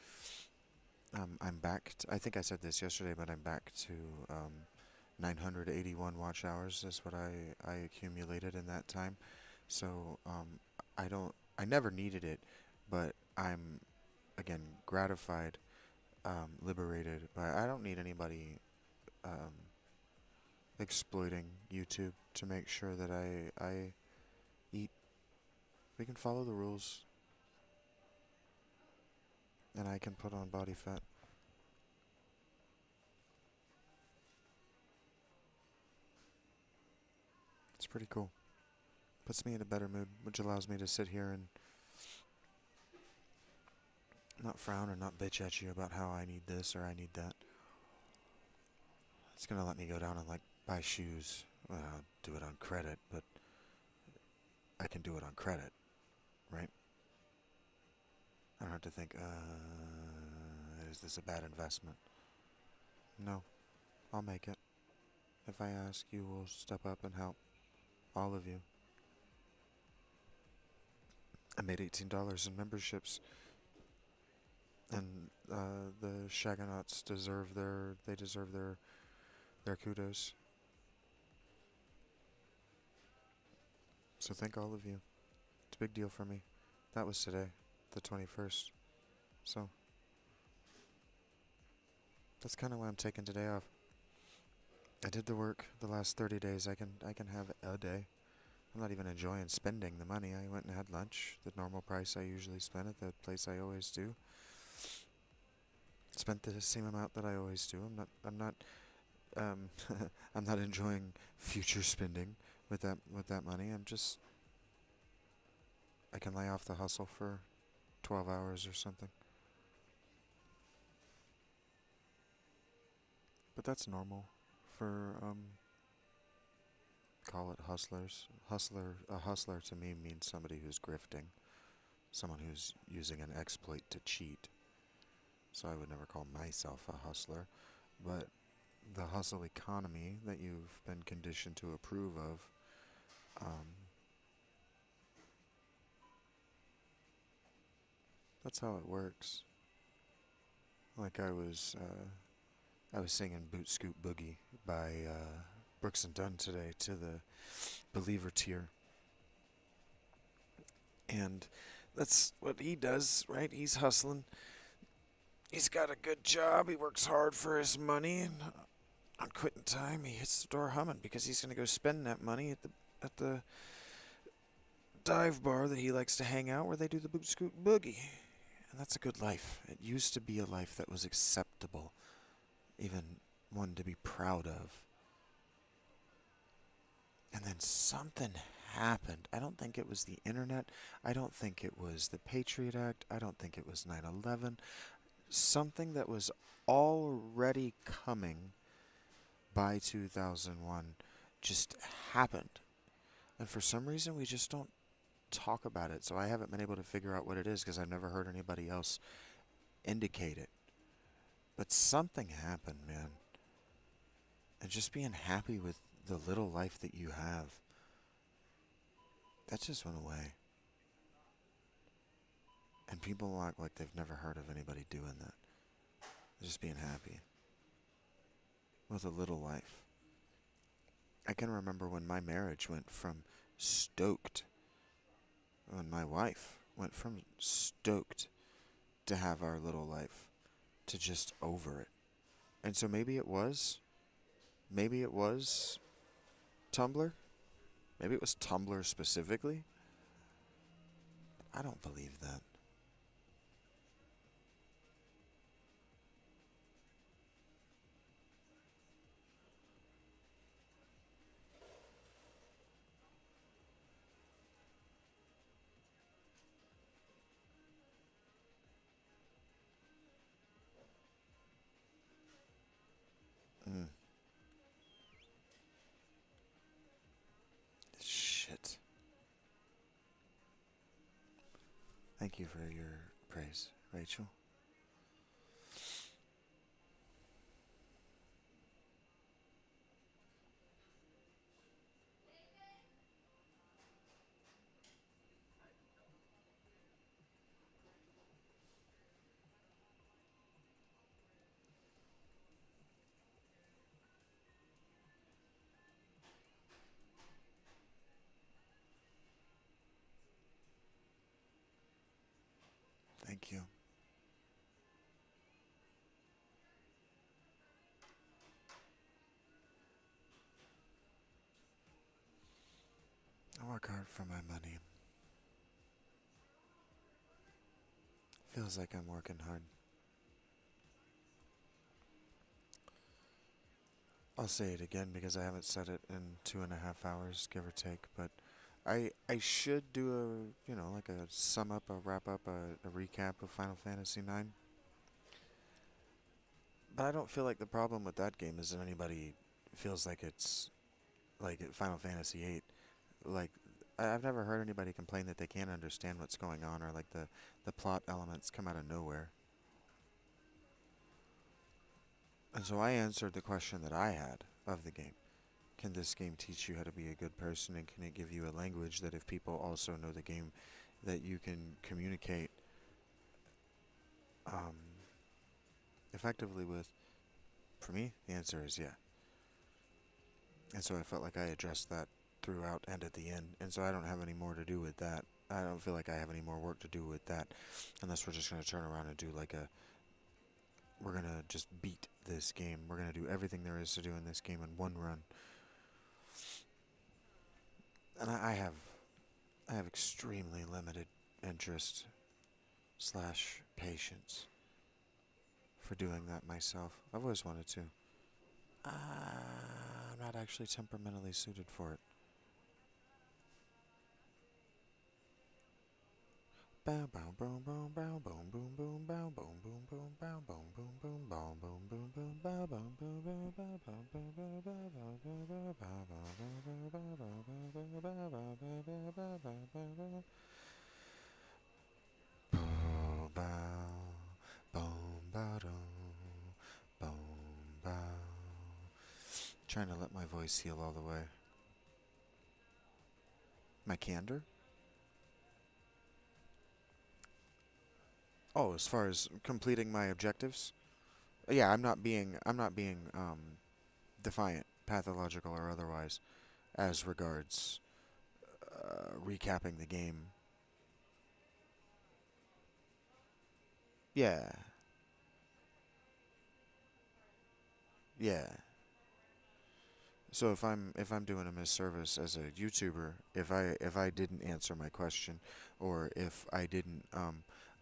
I'm back. I think I said this yesterday, but I'm back to 981 watch hours is what I accumulated in that time. So I never needed it, but I'm, again, gratified, liberated. But I don't need anybody exploiting YouTube to make sure that I eat. We can follow the rules, and I can put on body fat. It's pretty cool. Puts me in a better mood, which allows me to sit here and not frown or not bitch at you about how I need this or I need that. It's gonna let me go down and like buy shoes. Well, I'll do it on credit, but I can do it on credit, right? I don't have to think, is this a bad investment? No, I'll make it. If I ask, you will step up and help. All of you. I made $18 in memberships, and the Shagonauts deserve their kudos. So thank all of you. It's a big deal for me. That was today, the 21st. So that's kind of why I'm taking today off. I did the work the last 30 days. I can have a day. I'm not even enjoying spending the money. I went and had lunch, the normal price I usually spend at the place I always do. Spent the same amount that I always do. I'm I'm not enjoying future spending with that money. I can lay off the hustle for 12 hours or something. But that's normal for call it hustlers. A hustler to me means somebody who's grifting, someone who's using an exploit to cheat. So I would never call myself a hustler, but the hustle economy that you've been conditioned to approve of, that's how it works. Like I was singing Boot Scoot Boogie by Brooks and Dunn today to the Believer tier. And that's what he does, right? He's hustling. He's got a good job. He works hard for his money, and on quitting time, he hits the door humming because he's going to go spend that money at the dive bar that he likes to hang out where they do the Boot Scoot Boogie. And that's a good life. It used to be a life that was acceptable, even one to be proud of. And then something happened. I don't think it was the internet. I don't think it was the Patriot Act. I don't think it was 9/11. Something that was already coming by 2001 just happened. And for some reason, we just don't talk about it. So I haven't been able to figure out what it is because I've never heard anybody else indicate it. But something happened, man. And just being happy with the little life that you have, that just went away. And people act like they've never heard of anybody doing that. Just being happy with a little life. I can remember when my marriage went from stoked, when my wife went from stoked to have our little life to just over it. And so maybe it was Tumblr. Maybe it was Tumblr specifically. I don't believe that. Mm. Shit. Thank you for your praise. Rachel. Thank you. I work hard for my money. Feels like I'm working hard. I'll say it again because I haven't said it in 2.5 hours, give or take. But I should do like a sum up, a wrap up, a recap of Final Fantasy IX. But I don't feel like the problem with that game is that anybody feels like it's like Final Fantasy VIII. Like I've never heard anybody complain that they can't understand what's going on or like the plot elements come out of nowhere. And so I answered the question that I had of the game. Can this game teach you how to be a good person, and can it give you a language that if people also know the game that you can communicate um, effectively with? For me, the answer is yeah. And so I felt like I addressed that throughout and at the end. And so I don't have any more to do with that. I don't feel like I have any more work to do with that unless we're just going to turn around and do like a. We're going to just beat this game. We're going to do everything there is to do in this game in one run. And I have extremely limited interest slash patience for doing that myself. I've always wanted to. I'm not actually temperamentally suited for it. Bow bow boom boom bow boom boom boom bow boom boom boom bow boom boom boom bow boom boom boom bow boom boom boom bow boom boom boom bow bow boom boom bow bow boom boom bow bow boom boom bow bow boom boom bow bow boom boom bow bow boom bow boom bow. Trying to let my voice heal all the way. My candor? Oh, as far as completing my objectives? Yeah, I'm not being defiant, pathological or otherwise, as regards recapping the game. Yeah, yeah. So if I'm doing a misservice as a YouTuber, if I didn't answer my question, or if I didn't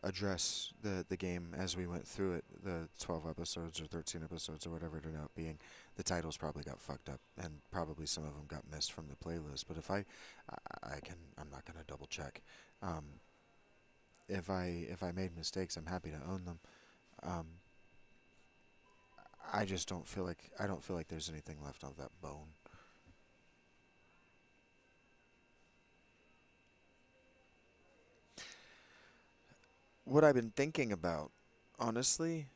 address the game as we went through it, the 12 episodes or 13 episodes or whatever it ended up being, the titles probably got fucked up, and probably some of them got missed from the playlist. But I'm not gonna double check. Um, if I made mistakes, I'm happy to own them. Um, I don't feel like there's anything left of that bone. What I've been thinking about, honestly,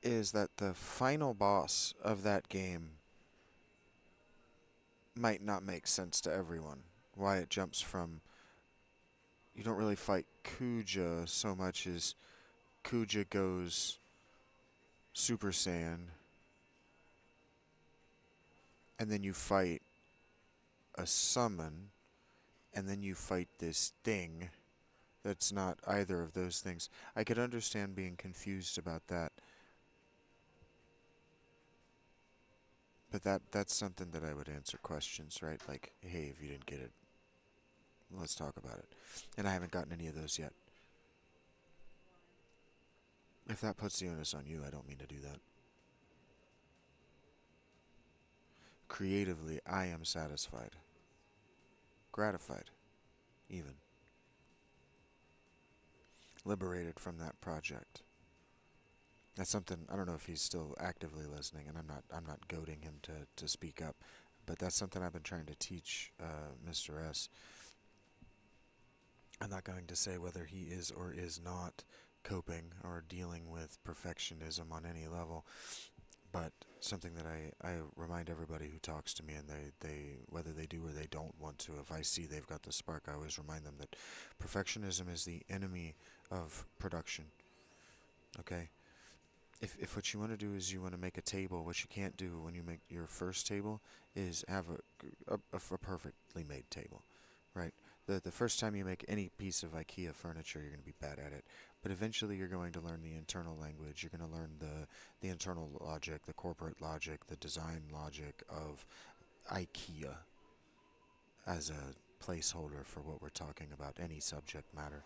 is that the final boss of that game might not make sense to everyone. Why it jumps from you don't really fight Kuja so much as Kuja goes Super Saiyan, and then you fight a summon, and then you fight this thing that's not either of those things. I could understand being confused about that, but that's something that I would answer questions, right? Like, hey, if you didn't get it, let's talk about it. And I haven't gotten any of those yet. If that puts the onus on you, I don't mean to do that. Creatively, I am satisfied. Gratified, even. Liberated from that project. That's something I don't know if he's still actively listening, and I'm not goading him to speak up, but that's something I've been trying to teach Mr. S. I'm not going to say whether he is or is not coping or dealing with perfectionism on any level, but something that I remind everybody who talks to me, and they whether they do or they don't want to, if I see they've got the spark, I always remind them that perfectionism is the enemy of production. Okay? If what you want to do is you want to make a table, what you can't do when you make your first table is have a perfectly made table, right? The first time you make any piece of IKEA furniture, you're going to be bad at it. But eventually you're going to learn the internal language. You're going to learn the internal logic, the corporate logic, the design logic of IKEA as a placeholder for what we're talking about, any subject matter.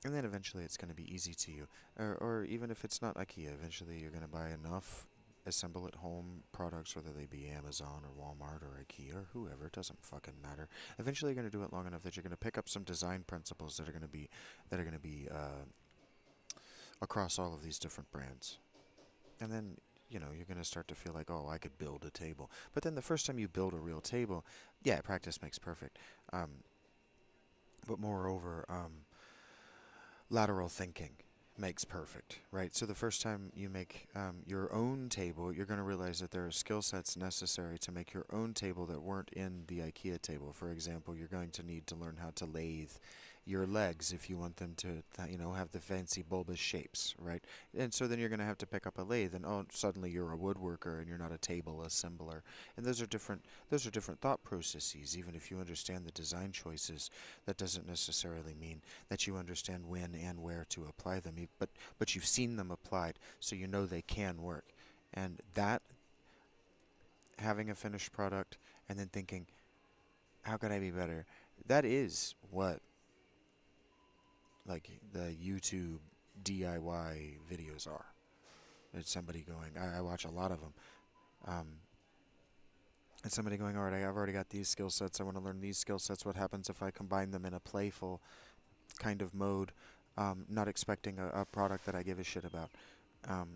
And then eventually it's going to be easy to you. Or even if it's not IKEA, eventually you're going to buy enough assemble at home products, whether they be Amazon or Walmart or IKEA or whoever, it doesn't fucking matter. Eventually you're going to do it long enough that you're going to pick up some design principles that are going to be across all of these different brands. And then, you're going to start to feel like, oh, I could build a table. But then the first time you build a real table, yeah, practice makes perfect. But moreover, lateral thinking makes perfect, right? So the first time you make your own table, you're going to realize that there are skill sets necessary to make your own table that weren't in the IKEA table. For example, you're going to need to learn how to lathe your legs if you want them to, have the fancy bulbous shapes, right? And so then you're going to have to pick up a lathe, and oh, suddenly you're a woodworker and you're not a table assembler. And those are different. Those are different thought processes. Even if you understand the design choices, that doesn't necessarily mean that you understand when and where to apply them. But you've seen them applied, so you know they can work. And that, having a finished product and then thinking, how could I be better? That is what, like, the YouTube DIY videos are. It's somebody going, I watch a lot of them. Um, and somebody going, all right, I've already got these skill sets. I want to learn these skill sets. What happens if I combine them in a playful kind of mode, not expecting a product that I give a shit about? Um,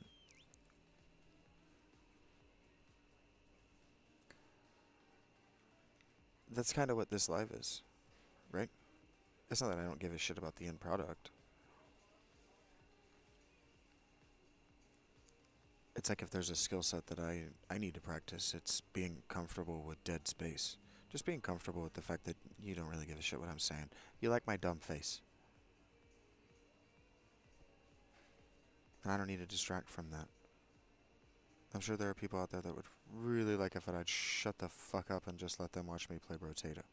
that's kind of what this live is, right? It's not that I don't give a shit about the end product. It's like if there's a skill set that I need to practice, it's being comfortable with dead space. Just being comfortable with the fact that you don't really give a shit what I'm saying. You like my dumb face. And I don't need to distract from that. I'm sure there are people out there that would really like if I'd shut the fuck up and just let them watch me play Brotato.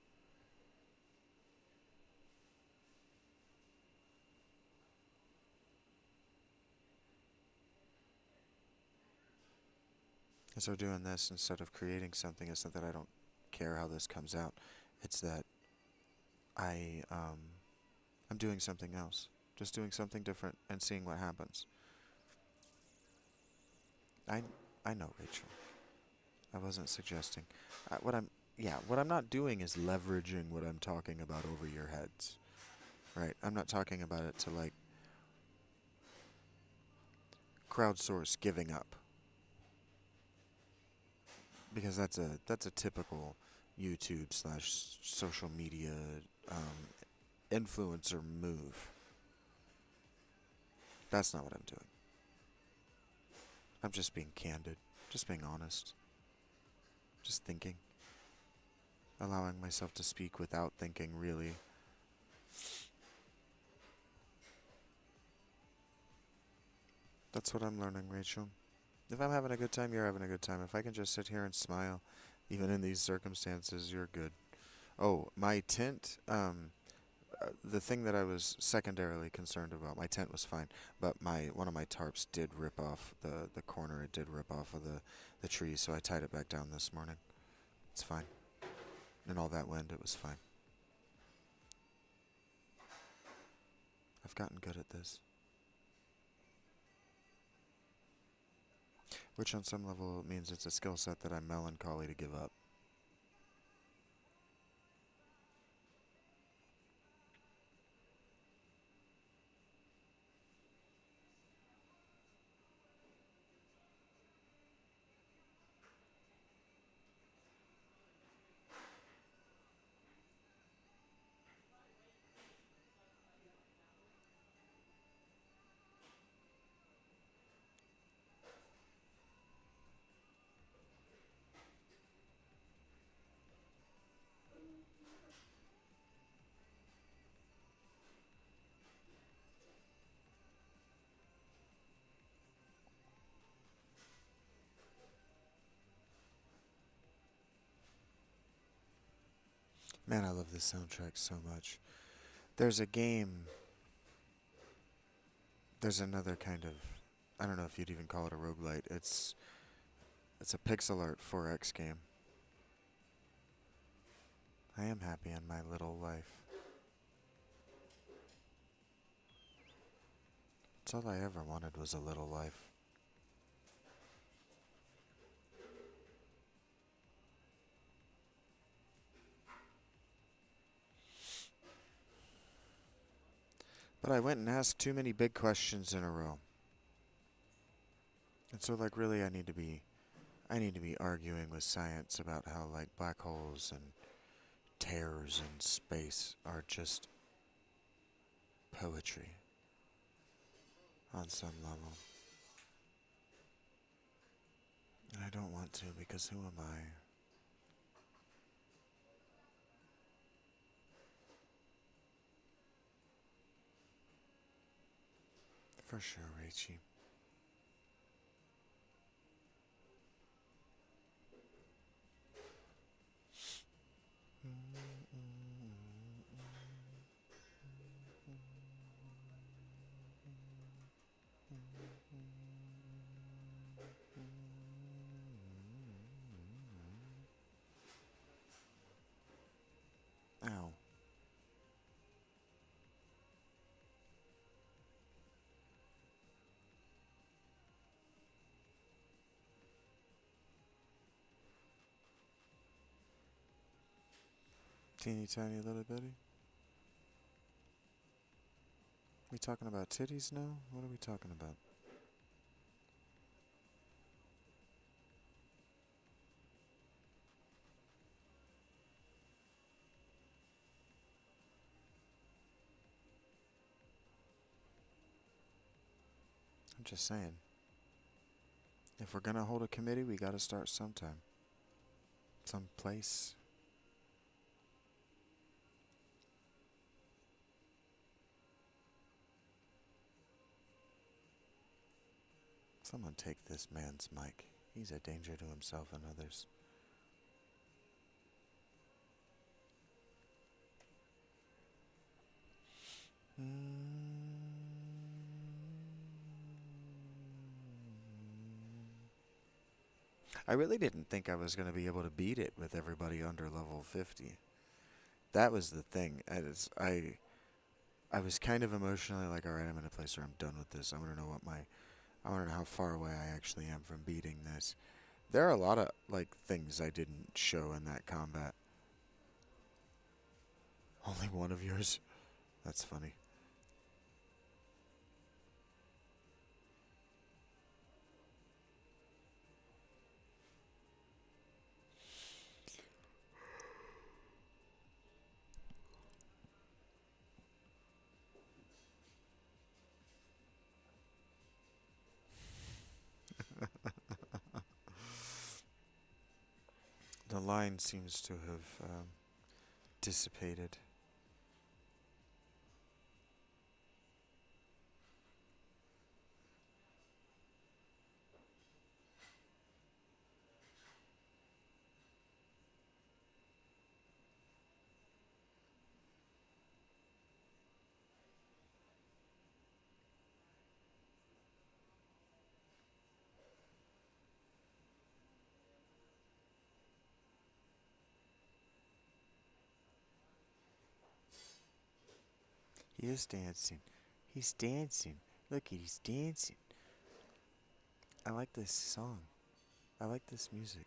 And so doing this instead of creating something isn't that I don't care how this comes out. It's that I I'm doing something else. Just doing something different and seeing what happens. I I know, Rachel. I wasn't suggesting. What I'm not doing is leveraging what I'm talking about over your heads. Right? I'm not talking about it to, like, crowdsource giving up, because that's a typical YouTube slash social media um, influencer move. That's not what I'm doing. I'm just being candid, just being honest, just thinking, allowing myself to speak without thinking, really. That's what I'm learning, Rachel. If I'm having a good time, you're having a good time. If I can just sit here and smile, even in these circumstances, you're good. Oh, my tent, the thing that I was secondarily concerned about, my tent was fine, but my one of my tarps did rip off the corner. It did rip off of the tree, so I tied it back down this morning. It's fine. In all that wind, it was fine. I've gotten good at this, which on some level means it's a skill set that I'm melancholy to give up. Man, I love this soundtrack so much. There's a game, there's another kind of, I don't know if you'd even call it a roguelite. It's a pixel art 4X game. I am happy in my little life. That's all I ever wanted was a little life. But I went and asked too many big questions in a row. And so like really I need to be arguing with science about how like black holes and tears in space are just poetry on some level. And I don't want to because who am I? For sure, Rachie. Ow. Teeny tiny little bitty. We talking about titties now? What are we talking about? I'm just saying. If we're gonna hold a committee, we gotta start sometime. Someplace. Someone take this man's mic. He's a danger to himself and others. I really didn't think I was going to be able to beat it with everybody under level 50. That was the thing. I was kind of emotionally like, all right, I'm in a place where I'm done with this. I want to know I want to know how far away I actually am from beating this. There are a lot of like things I didn't show in that combat. Only one of yours. That's funny. The line seems to have dissipated. He is dancing. He's dancing. Look, he's dancing. I like this song. I like this music.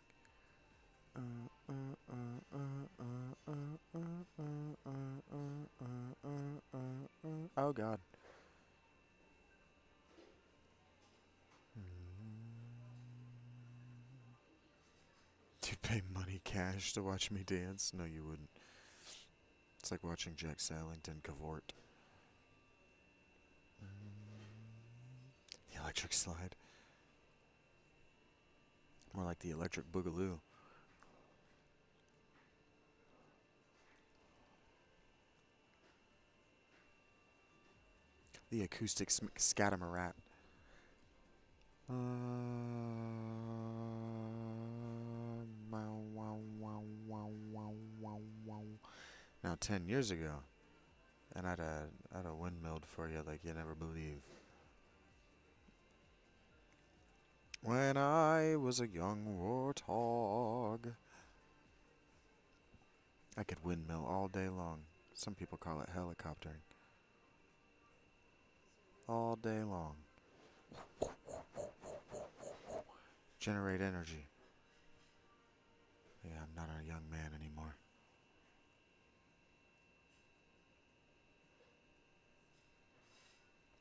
Oh God. You'd pay money cash to watch me dance? No, you wouldn't. It's like watching Jack Salington cavort. The electric slide. More like the electric boogaloo. The acoustic scatamarat. Wow, wow, wow, wow, wow, wow, wow. Now, 10 years ago, and I'd have windmilled for you like you never believe. When I was a young warthog, I could windmill all day long. Some people call it helicoptering. All day long. Generate energy. Yeah, I'm not a young man anymore.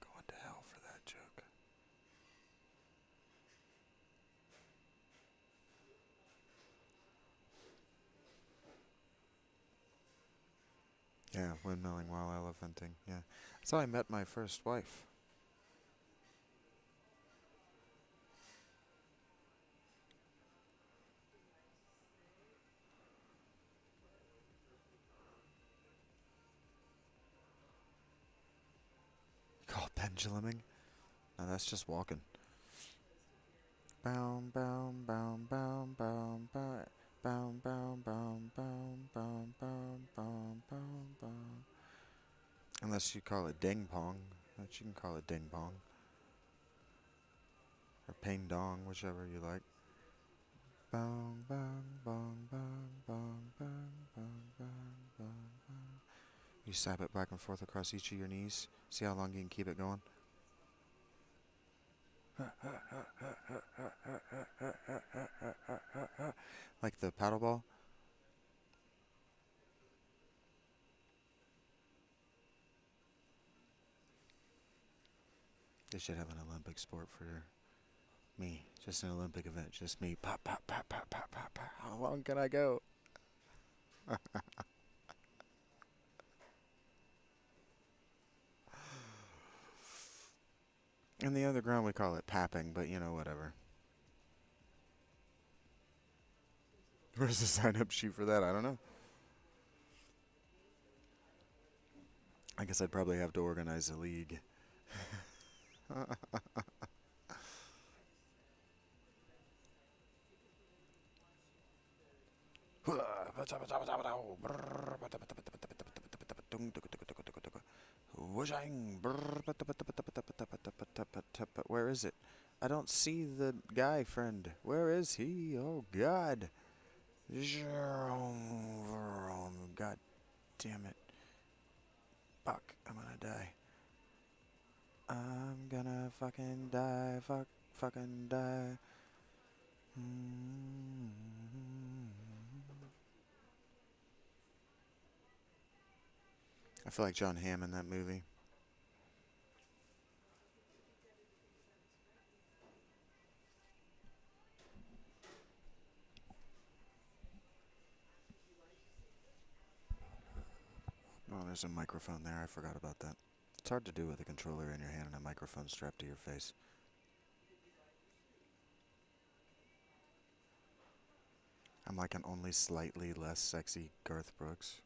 Going to hell for that joke. Yeah, windmilling while elephanting. Yeah. That's how I met my first wife. You call it penduluming? No, that's just walking. Bound, bound, bound, bound, bound, bound. Bound, bound, bound, bound, bound, bound, bound, bound, bound. Unless you call it ding pong. But you can call it ding pong. Or ping dong, whichever you like. Bong, bong, bong, bong, bong, bong, bong, bong, bong, bong. You slap it back and forth across each of your knees. See how long you can keep it going? Like the paddleball. They should have an Olympic sport for me. Just an Olympic event. Just me. Pop, pop, pop, pop, pop, pop, pop. How long can I go? In the underground we call it papping, but you know, whatever. Where's the sign-up sheet for that? I don't know. I guess I'd probably have to organize a league. Where is it? I don't see the guy, friend. Where is he? Oh, God. God damn it. Fuck, I'm gonna die. I'm gonna fucking die. Fucking die. I feel like John Hamm in that movie. Oh, there's a microphone there. I forgot about that. It's hard to do with a controller in your hand and a microphone strapped to your face. I'm like an only slightly less sexy Garth Brooks.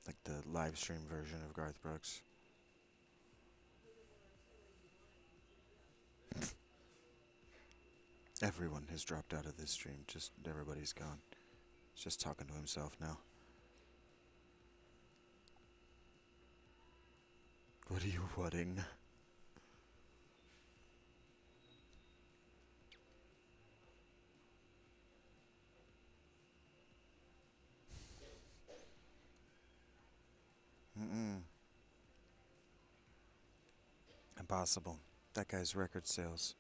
Like the live stream version of Garth Brooks. Everyone has dropped out of this stream. Just everybody's gone. He's just talking to himself now. What are you whatting? Impossible. That guy's record sales.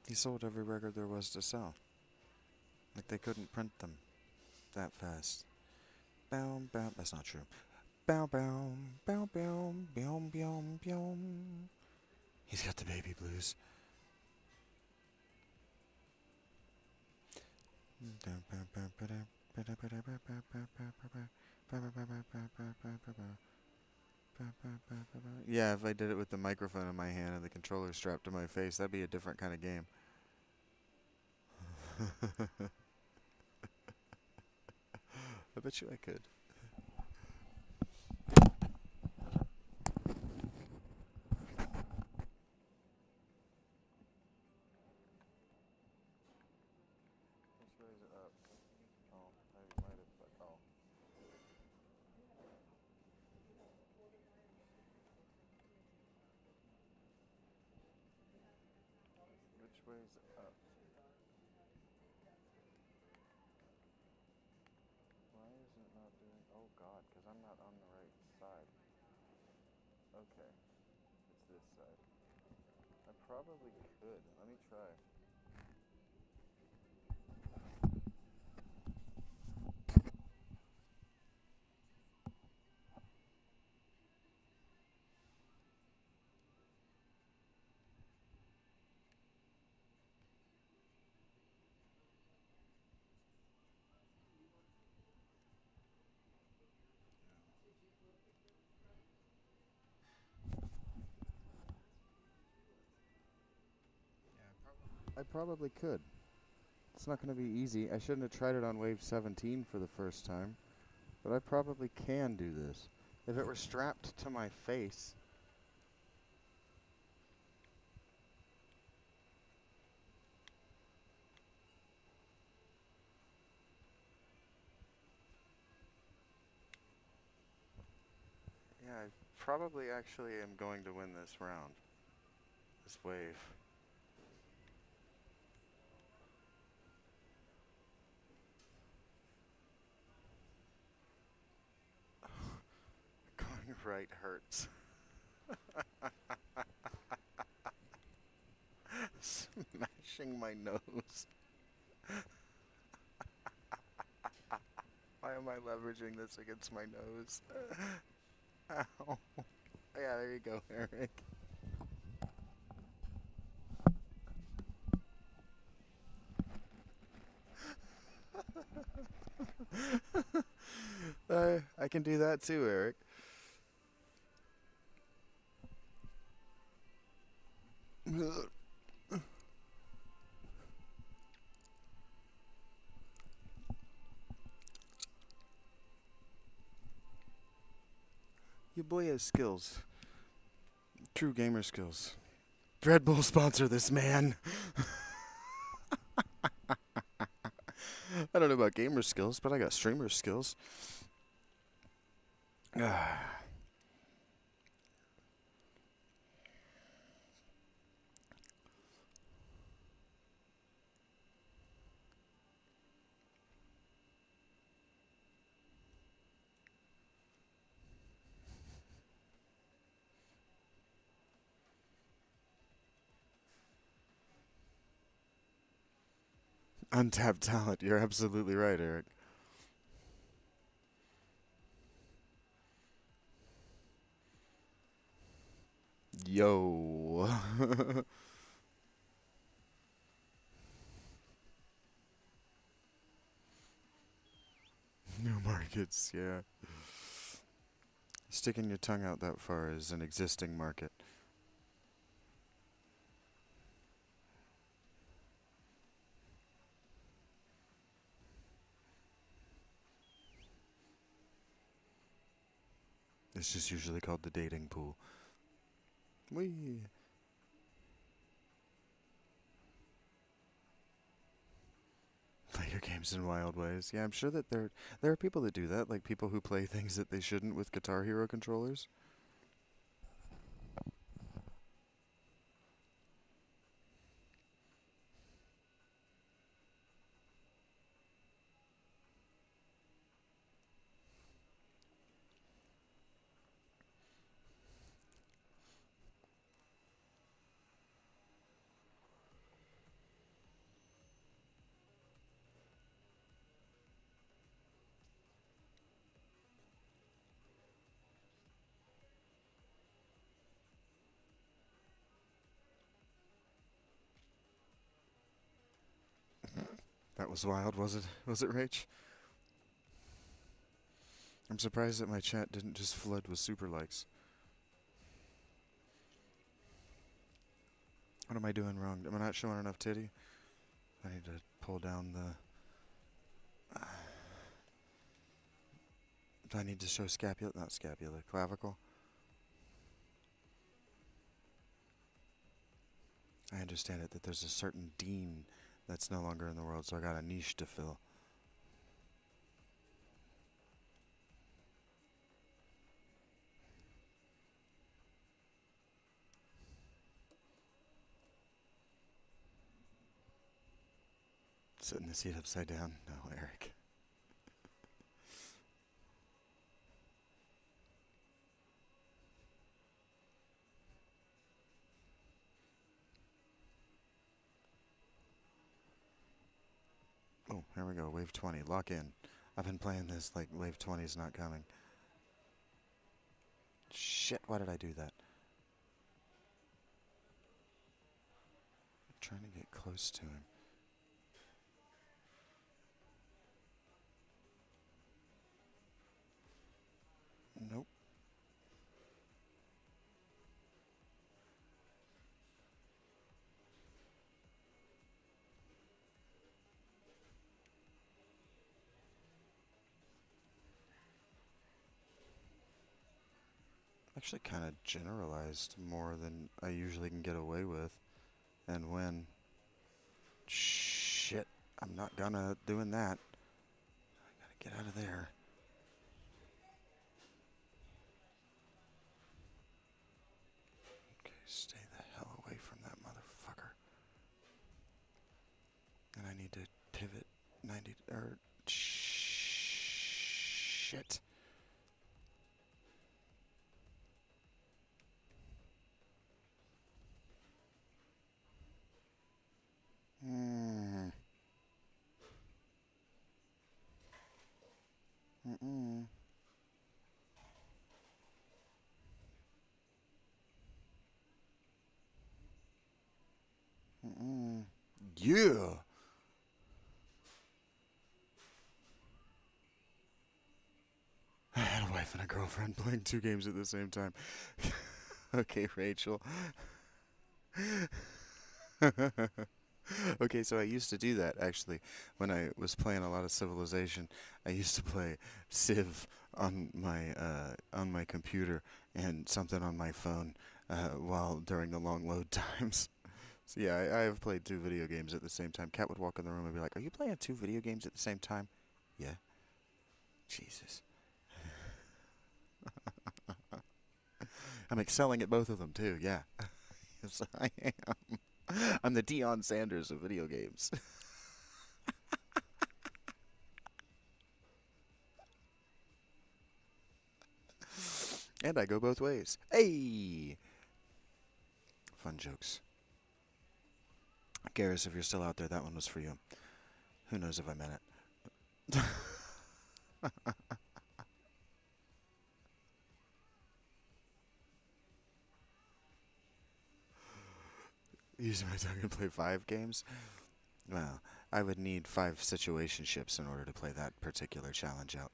He sold every record there was to sell. Like they couldn't print them that fast. Bow, bow. That's not true. Bow, bow, bow, bow, bow, bow, bow. He's got the baby blues. Yeah, if I did it with the microphone in my hand and the controller strapped to my face, that'd be a different kind of game. I bet you I could. way's up? Why is it not doing... Oh god, because I'm not on the right side. Okay, it's this side. I probably could. Let me try. I probably could. It's not going to be easy. I shouldn't have tried it on wave 17 for the first time. But I probably can do this. If it were strapped to my face... Yeah, I probably actually am going to win this round. This wave. Going right hurts. Smashing my nose. Why am I leveraging this against my nose? Ow. Yeah, there you go, Eric. I can do that too, Eric. Your boy has skills. True gamer skills. Red Bull sponsor this man. I don't know about gamer skills, but I got streamer skills. Untapped talent. You're absolutely right, Eric. Yo. New markets, yeah. Sticking your tongue out that far is an existing market. It's just usually called the dating pool. Wee. Play your games in wild ways. Yeah, I'm sure that there are people that do that, like people who play things that they shouldn't with Guitar Hero controllers. That was wild, was it? Was it, Rach? I'm surprised that my chat didn't just flood with super likes. What am I doing wrong? Am I not showing enough titty? I need to pull down the... do I need to show scapula? Not scapula, clavicle? I understand it, that there's a certain dean that's no longer in the world, so I got a niche to fill. Sit in the seat upside down? No, Eric. Oh, here we go. Wave 20. Lock in. I've been playing this like wave 20 is not coming. Shit, why did I do that? I'm trying to get close to him. Nope. Actually kind of generalized more than I usually can get away with and win. Shit, I'm not gonna doing that. I gotta get out of there. Okay, stay the hell away from that motherfucker. And I need to pivot 90 or shit. Mm. Mm-mm. Mm-mm. Yeah. I had a wife and a girlfriend playing 2 games at the same time. Okay, Rachel. Okay, so I used to do that actually when I was playing a lot of Civilization. I used to play Civ on my computer and something on my phone while during the long load times. So yeah, I have played 2 video games at the same time. Kat would walk in the room and be like, "Are you playing 2 video games at the same time?" Yeah. Jesus. I'm excelling at both of them too. Yeah. Yes, I am. I'm the Deion Sanders of video games. And I go both ways. Hey! Fun jokes. Garrus, if you're still out there, that one was for you. Who knows if I meant it. Using my tongue to play 5 games? Well, I would need 5 situationships in order to play that particular challenge out.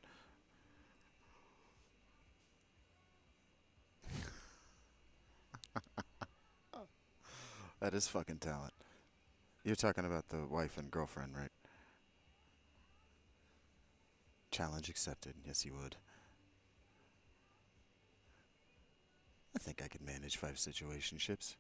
That is fucking talent. You're talking about the wife and girlfriend, right? Challenge accepted. Yes, you would. I think I could manage 5 situationships.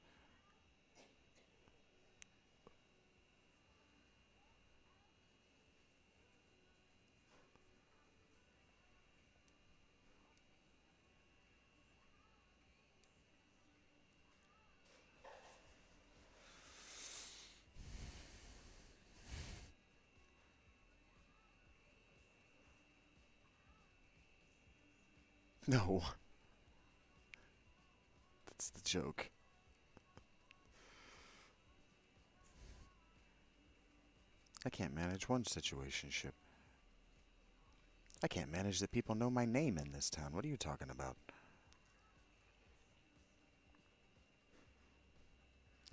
No. That's the joke. I can't manage 1 situationship. I can't manage that people know my name in this town. What are you talking about?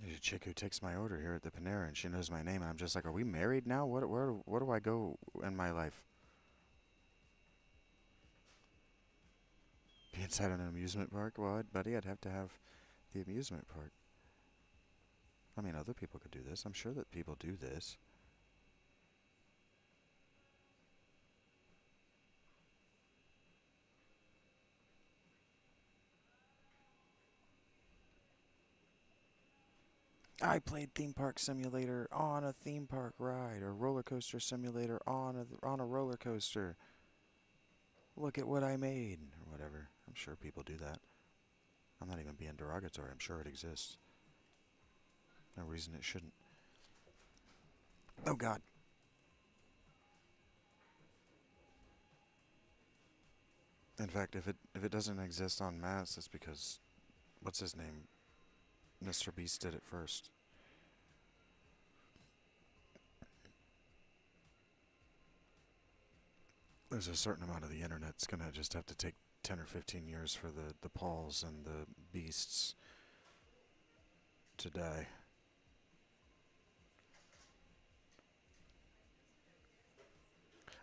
There's a chick who takes my order here at the Panera, and she knows my name, and I'm just like, are we married now? Where do I go in my life? Be inside an amusement park? Well, buddy, I'd have to have the amusement park. I mean, other people could do this. I'm sure that people do this. I played Theme Park Simulator on a theme park ride, or Roller Coaster Simulator on a roller coaster. Look at what I made, or whatever. I'm sure people do that. I'm not even being derogatory. I'm sure it exists. No reason it shouldn't. Oh, God. In fact, if it doesn't exist en masse, it's because what's his name, Mr. Beast did it first. There's a certain amount of the internet's gonna just have to take 10 or 15 years for the Pauls and the Beasts to die.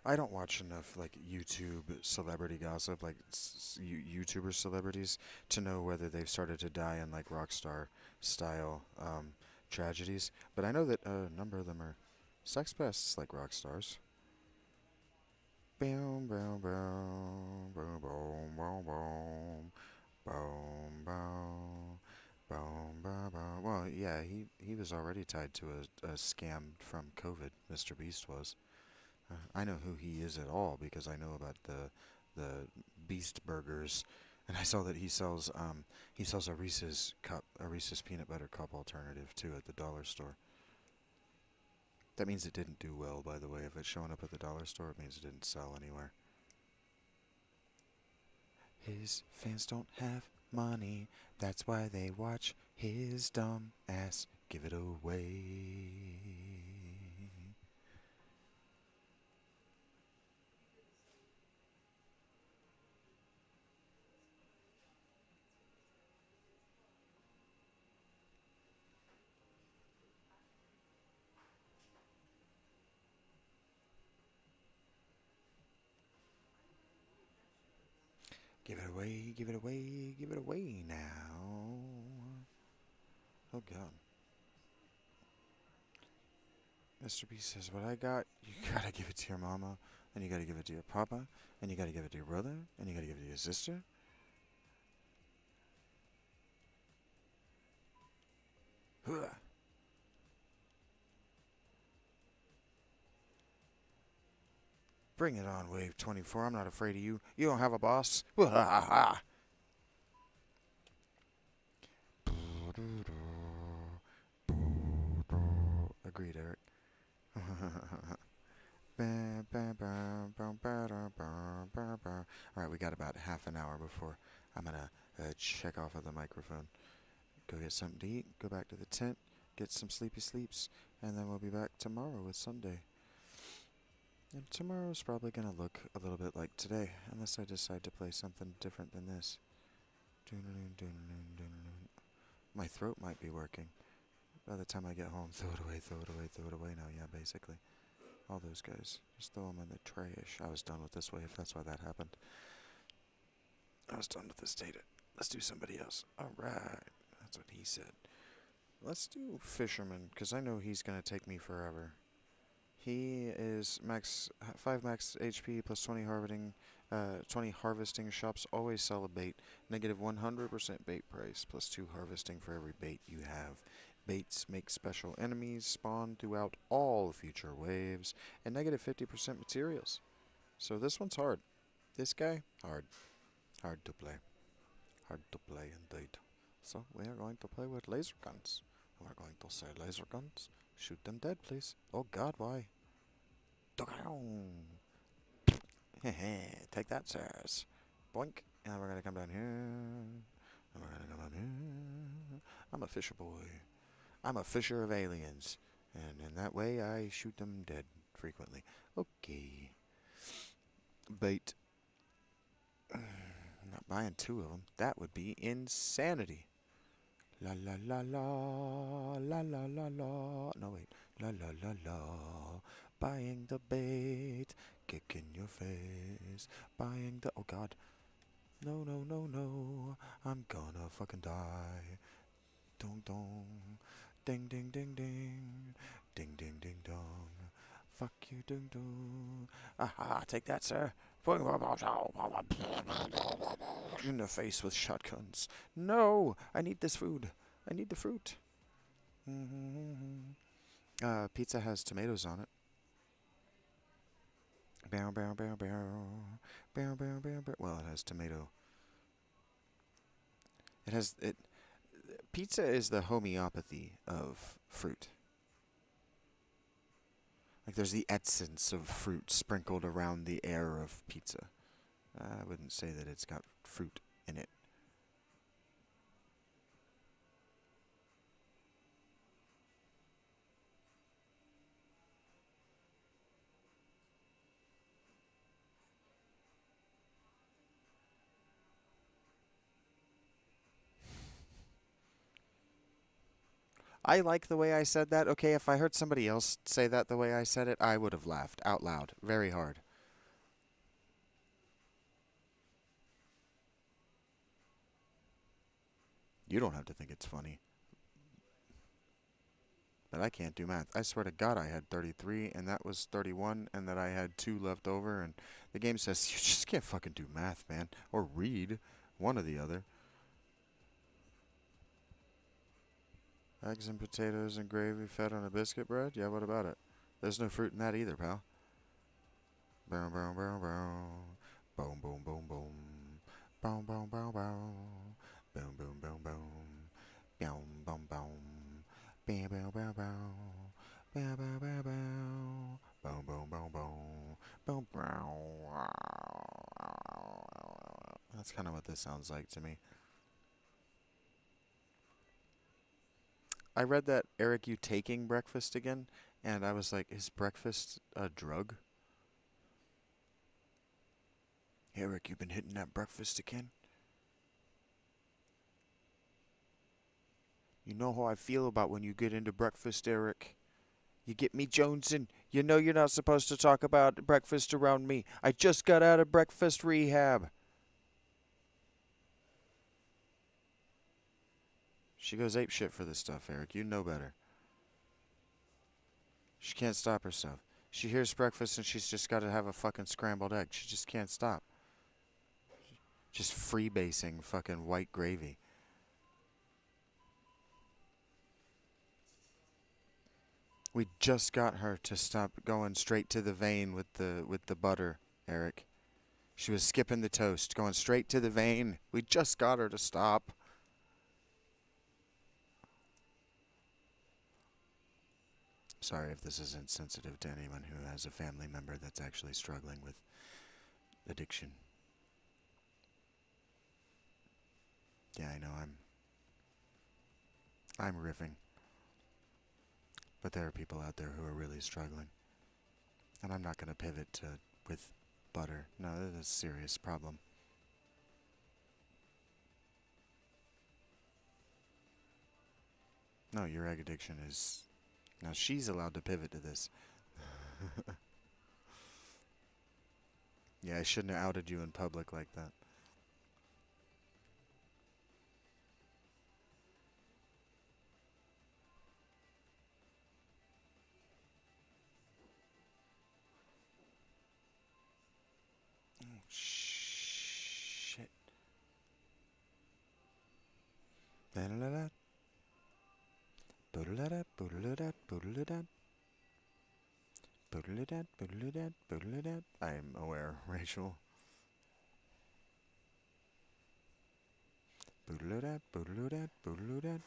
I don't watch enough like YouTube celebrity gossip, like YouTuber celebrities, to know whether they've started to die in like rock star style tragedies. But I know that a number of them are sex pests, like rock stars. Boom, boom, boom, boom, boom, boom, boom, boom, boom. Boom, boom, boom. Well, yeah, he was already tied to a scam from COVID. Mr. Beast was. I know who he is at all because I know about the Beast Burgers, and I saw that he sells a Reese's cup, a Reese's peanut butter cup alternative too at the dollar store. That means it didn't do well, by the way. If it's showing up at the dollar store, it means it didn't sell anywhere. His fans don't have money, that's why they watch his dumb ass give it away. Give it away, give it away, give it away now. Oh god. Mr. B says, what I got, you gotta give it to your mama, and you gotta give it to your papa, and you gotta give it to your brother, and you gotta give it to your sister. Huh. Bring it on, Wave 24. I'm not afraid of you. You don't have a boss. Agreed, Eric. Alright, we got about half an hour before I'm gonna check off of the microphone. Go get something to eat, go back to the tent, get some sleepy sleeps, and then we'll be back tomorrow with Sunday. And tomorrow's probably gonna look a little bit like today, unless I decide to play something different than this. My throat might be working. By the time I get home, throw it away, throw it away, throw it away now, yeah, basically. All those guys. Just throw them in the trash. I was done with this wave, that's why that happened. I was done with this data. Let's do somebody else. Alright. That's what he said. Let's do Fisherman, because I know he's going to take me forever. He is max 5 max HP plus 20 harvesting shops always sell a bait. Negative 100% bait price plus 2 harvesting for every bait you have. Baits make special enemies spawn throughout all future waves, and negative 50% materials. So this one's hard. This guy, hard. Hard to play. Hard to play indeed. So we are going to play with laser guns. We're going to say laser guns. Shoot them dead, please. Oh god, why? Take that, sirs. Boink. And we're gonna come down here. And we're gonna come down here. I'm a fisher boy. I'm a fisher of aliens. And in that way, I shoot them dead frequently. Okay. Bait. I'm not buying 2 of them. That would be insanity. La la la la, la la la la. No wait, la la la la. Buying the bait, kick in your face. Buying the, oh god. No, no, no, no. I'm gonna fucking die. Dong dong. Ding ding ding ding. Ding ding ding dong. Fuck you, ding dong. Aha, take that, sir. In the face with shotguns. No, I need this food. I need the fruit. Pizza has tomatoes on it. Bow, bow, bow, bow. Bow, bow, bow, bow. Well, it has tomato. It has it. Pizza is the homeopathy of fruit. Like there's the essence of fruit sprinkled around the air of pizza. I wouldn't say that it's got fruit in it. I like the way I said that. Okay, if I heard somebody else say that the way I said it, I would have laughed out loud very hard. You don't have to think it's funny. But I can't do math. I swear to God, I had 33, and that was 31, and that I had 2 left over, and the game says, you just can't fucking do math, man. Or read. One or the other. Eggs and potatoes and gravy fed on a biscuit bread? Yeah, what about it? There's no fruit in that either, pal. Boom, boom, boom, boom. Boom, boom, boom, boom. Boom, boom, boom, boom. Boom, boom, boom, boom. Boom, boom, boom. Boom, boom, boom, boom. Boom, boom, boom, boom. Boom, boom, boom, boom. Boom, boom. That's kind of what this sounds like to me. I read that, Eric, you taking breakfast again, and I was like, is breakfast a drug? Eric, you been hitting that breakfast again? You know how I feel about when you get into breakfast, Eric. You get me jonesing. You know you're not supposed to talk about breakfast around me. I just got out of breakfast rehab. She goes ape shit for this stuff, Eric. You know better. She can't stop herself. She hears breakfast and she's just got to have a fucking scrambled egg. She just can't stop. Just freebasing fucking white gravy. We just got her to stop going straight to the vein with the butter, Eric. She was skipping the toast, going straight to the vein. We just got her to stop. Sorry if this is insensitive to anyone who has a family member that's actually struggling with addiction. Yeah, I know I'm riffing. But there are people out there who are really struggling. And I'm not going to pivot to with butter. No, that's a serious problem. No, your egg addiction is... Now she's allowed to pivot to this. Yeah, I shouldn't have outed you in public like that. Oh, shit. Ba-da-da-da. Ba-da-da-da, ba-da-da-da, ba-da-da-da. Ba-da-da-da, ba-da-da-da, ba-da-da-da. I'm aware, Rachel. Ba-da-da-da, ba-da-da-da, ba-da-da-da.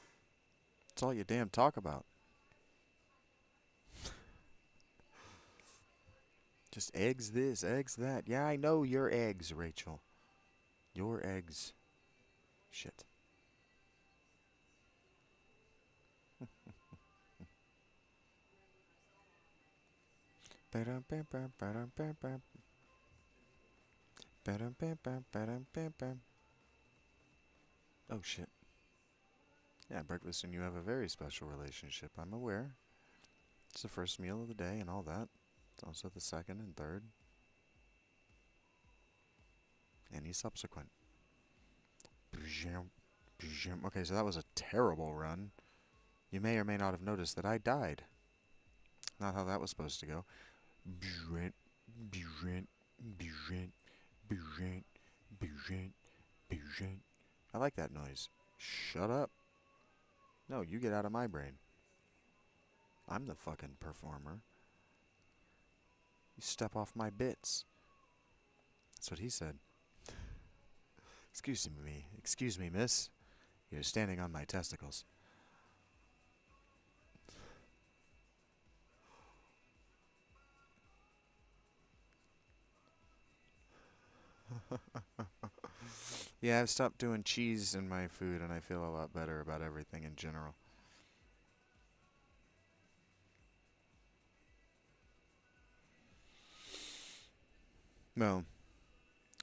That's all you damn talk about. Just eggs this, eggs that. Yeah, I know your eggs, Rachel. Your eggs. Shit. Oh shit. Yeah, breakfast and you have a very special relationship, I'm aware. It's the first meal of the day and all that. It's also the second and third. Any subsequent. Okay, so that was a terrible run. You may or may not have noticed that I died. Not how that was supposed to go. I like that noise. Shut up. No, you get out of my brain. I'm the fucking performer. You step off my bits. That's what he said. Excuse me, miss. You're standing on my testicles. Yeah, I've stopped doing cheese in my food, and I feel a lot better about everything in general. Well,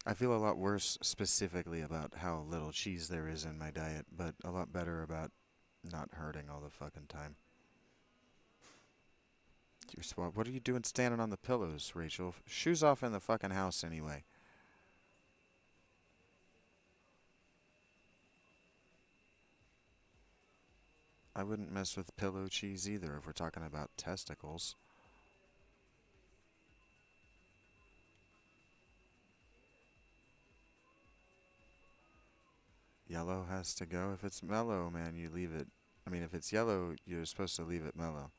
I feel a lot worse specifically about how little cheese there is in my diet, but a lot better about not hurting all the fucking time. What are you doing standing on the pillows, Rachel? Shoes off in the fucking house anyway. I wouldn't mess with pillow cheese either if we're talking about testicles. Yellow has to go. If it's mellow, man, you leave it. I mean, if it's yellow, you're supposed to leave it mellow.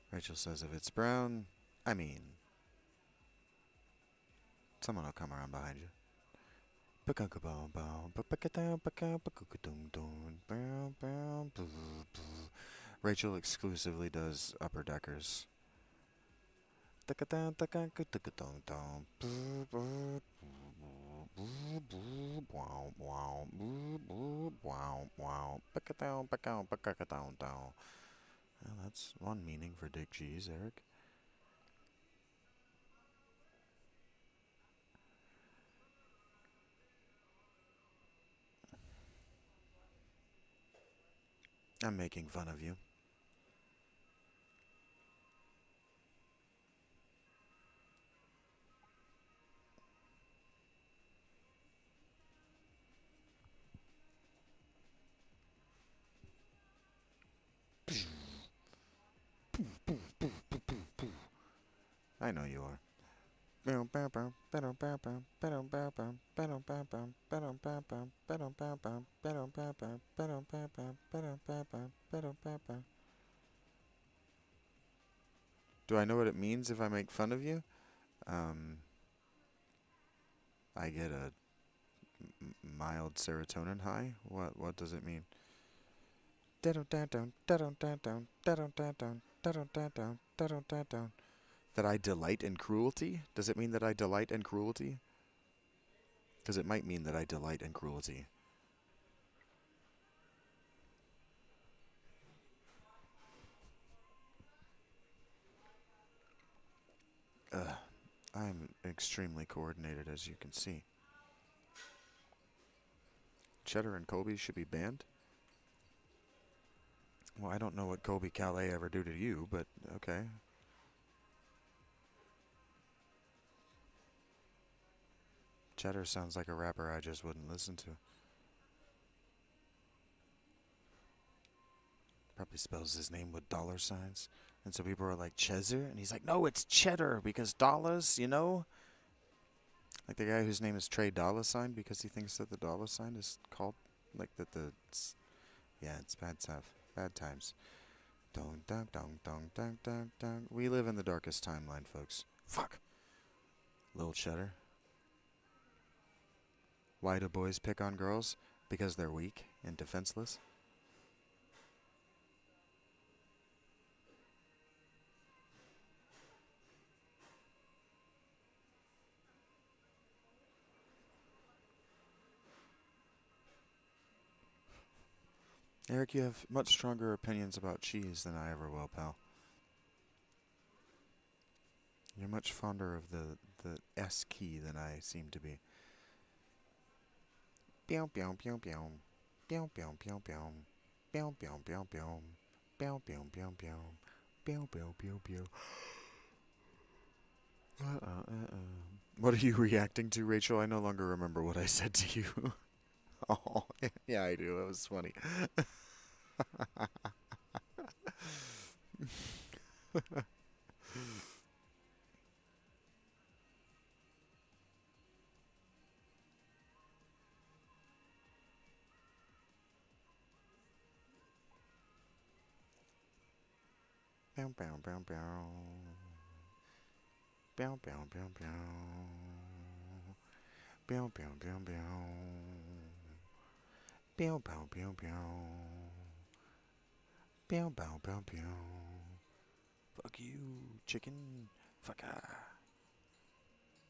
Rachel says if it's brown, I mean, someone will come around behind you. Rachel exclusively does upper deckers. Well, that's one meaning for Dick G's, Eric. I'm making fun of you. I know you are. Do I know what it means if I make fun of you? Um, I get a mild serotonin high. What does it mean? That I delight in cruelty? Does it mean that I delight in cruelty? Because it might mean that I delight in cruelty. I'm extremely coordinated, as you can see. Cheddar and Colby should be banned? Well, I don't know what Colby Calais ever do to you, but okay. Cheddar sounds like a rapper I just wouldn't listen to. Probably spells his name with dollar signs. And so people are like, Chezzer? And he's like, no, it's cheddar because dollars, you know? Like the guy whose name is Trey Dollar Sign because he thinks that the dollar sign is called, like that the, yeah, it's bad stuff. Bad times. Dong, dong, dong, dong, dong, dong, dong. We live in the darkest timeline, folks. Fuck. Little cheddar. Why do boys pick on girls? Because they're weak and defenseless? Eric, you have much stronger opinions about cheese than I ever will, pal. You're much fonder of the S key than I seem to be. Pew pew pew pew. Pew pew pew pew. Pew pew pew pew. Pew pew pew pew. Pew pew pew pew. What are you reacting to, Rachel? I no longer remember what I said to you. Oh, yeah, I do. That was funny. Bow, bow, bow, bow. Bow, bow, bow, bow. Bow, bow, bow, bow. Bow, bow, bow, bow. Bow, bow, bow, bow. Fuck you, chicken. Fuck ah.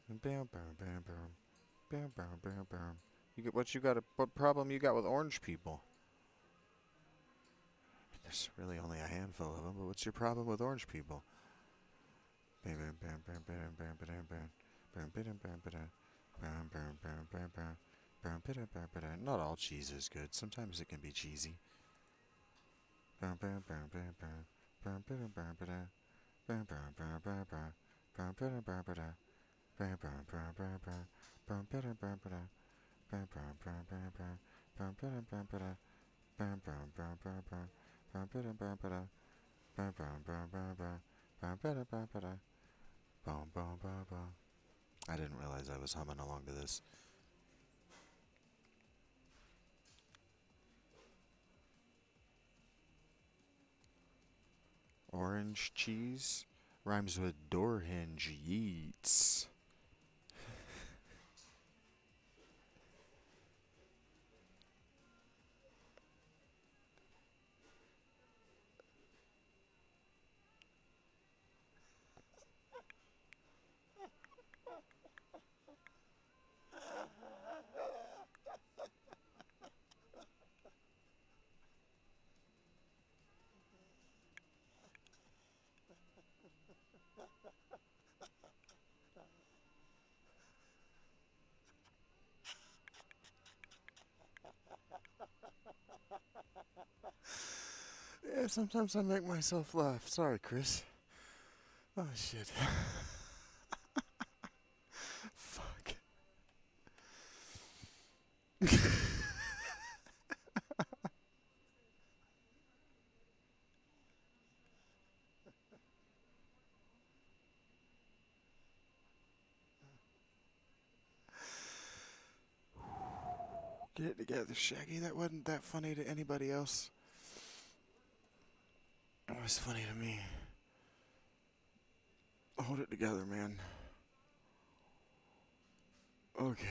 Bow, bow, bow, bow. Bow, bow, bow, bow. What problem you got with orange people? There's really only a handful of them, but what's your problem with orange people? Not all cheese is good. Sometimes it can be cheesy. I didn't realize I was humming along to this. Orange cheese rhymes with door hinge yeets. Yeah, sometimes I make myself laugh. Sorry, Chris. Oh, shit. Fuck. Get it together, Shaggy. That wasn't that funny to anybody else. It was funny to me. Hold it together, man. Okay.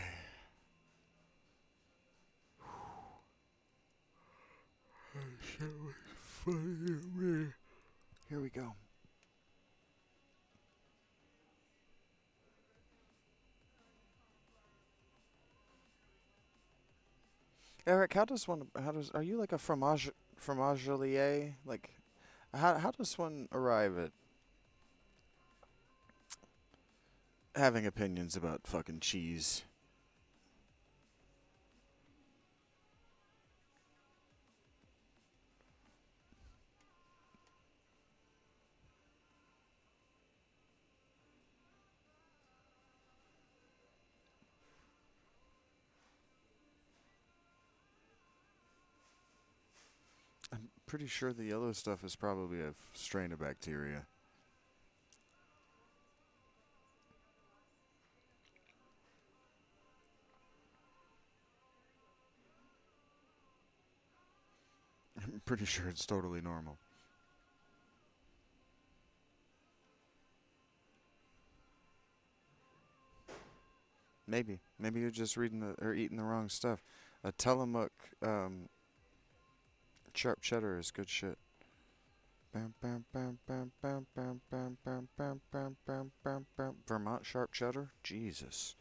That shit was funny to me. Here we go. Eric, are you like a fromagelier? Like, how does one arrive at having opinions about fucking cheese? I'm pretty sure the yellow stuff is probably a strain of bacteria. I'm pretty sure it's totally normal. Maybe you're just reading or eating the wrong stuff. A Tillamook sharp cheddar is good shit. Vermont sharp cheddar? Jesus.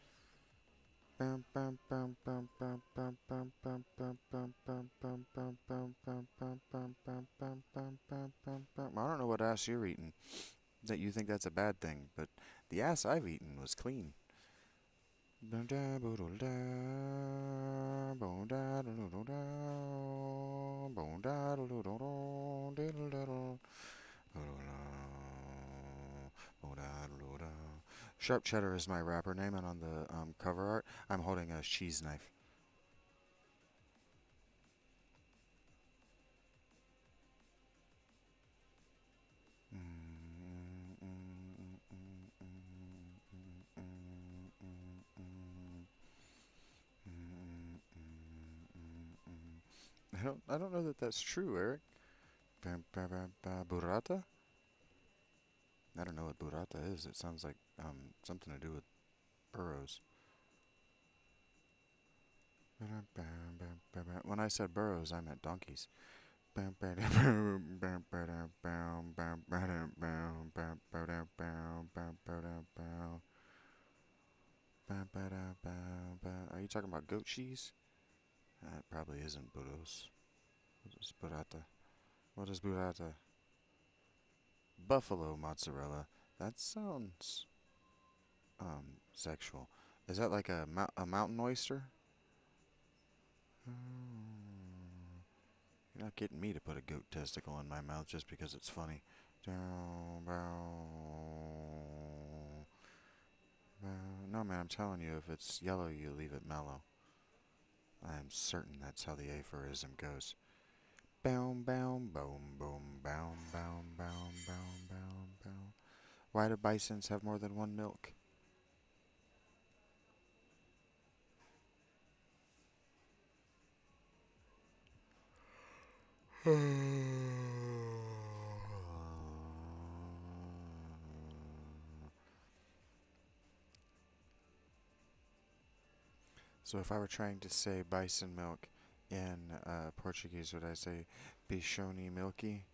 I don't know what ass you're eating that you think that's a bad thing, but the ass I've eaten was clean. Sharp cheddar is my rapper name, and on the cover art, I'm holding a cheese knife. I don't know that that's true, Eric. Burrata? I don't know what burrata is. It sounds like something to do with burrows. When I said burrows, I meant donkeys. Are you talking about goat cheese? That probably isn't burros. What is burrata? What is burrata? Buffalo mozzarella. That sounds sexual. Is that like a mountain oyster? You're not getting me to put a goat testicle in my mouth just because it's funny. No, man, I'm telling you, if it's yellow, you leave it mellow. I am certain that's how the aphorism goes. Boom, boom, boom, boom, boom, boom, boom, boom, boom, boom. Why do bisons have more than one milk? So if I were trying to say bison milk in Portuguese, would I say bichoni milky?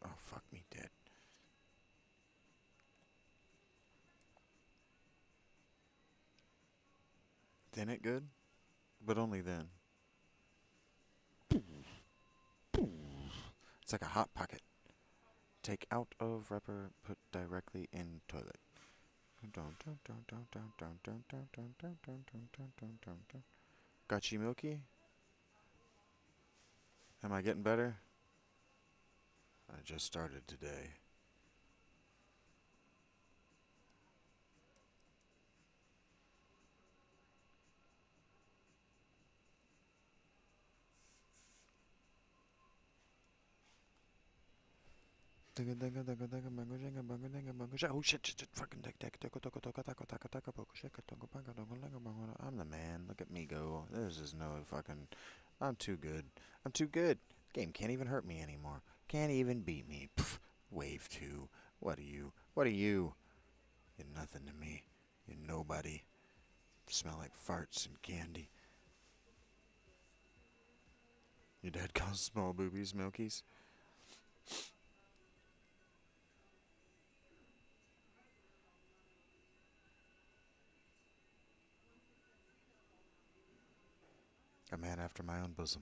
Oh, fuck me dead. Then it good? But only then. It's like a hot pocket. Take out of wrapper, put directly in toilet. Got you milky? Am I getting better? I just started today. Oh shit, fucking I'm the man. Look at me go. This is no fucking. I'm too good. I'm too good. Game can't even hurt me anymore. Can't even beat me. Pff, wave 2. What are you? What are you? You're nothing to me. You're nobody. Smell like farts and candy. Your dad calls small boobies milkies? A man after my own bosom.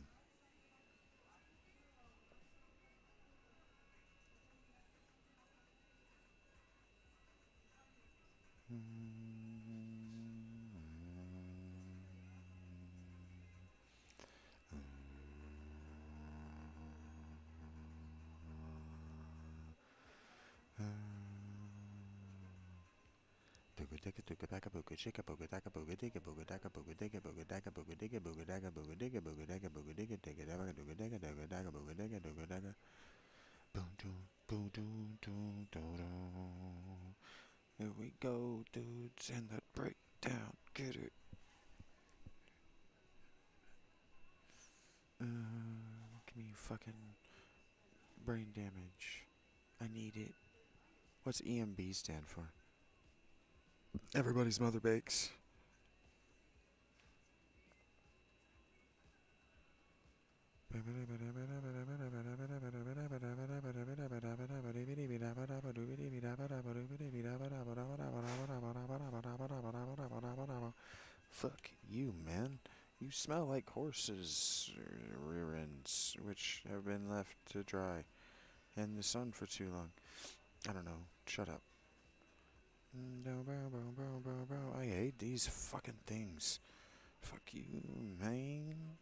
Here we go, dudes, and the breakdown. Get it. Give me fucking brain damage. I need it. What's EMB stand for? Everybody's mother bakes. Fuck you, man. You smell like horses' rear ends, which have been left to dry in the sun for too long. I don't know. Shut up. I hate these fucking things. Fuck you, man.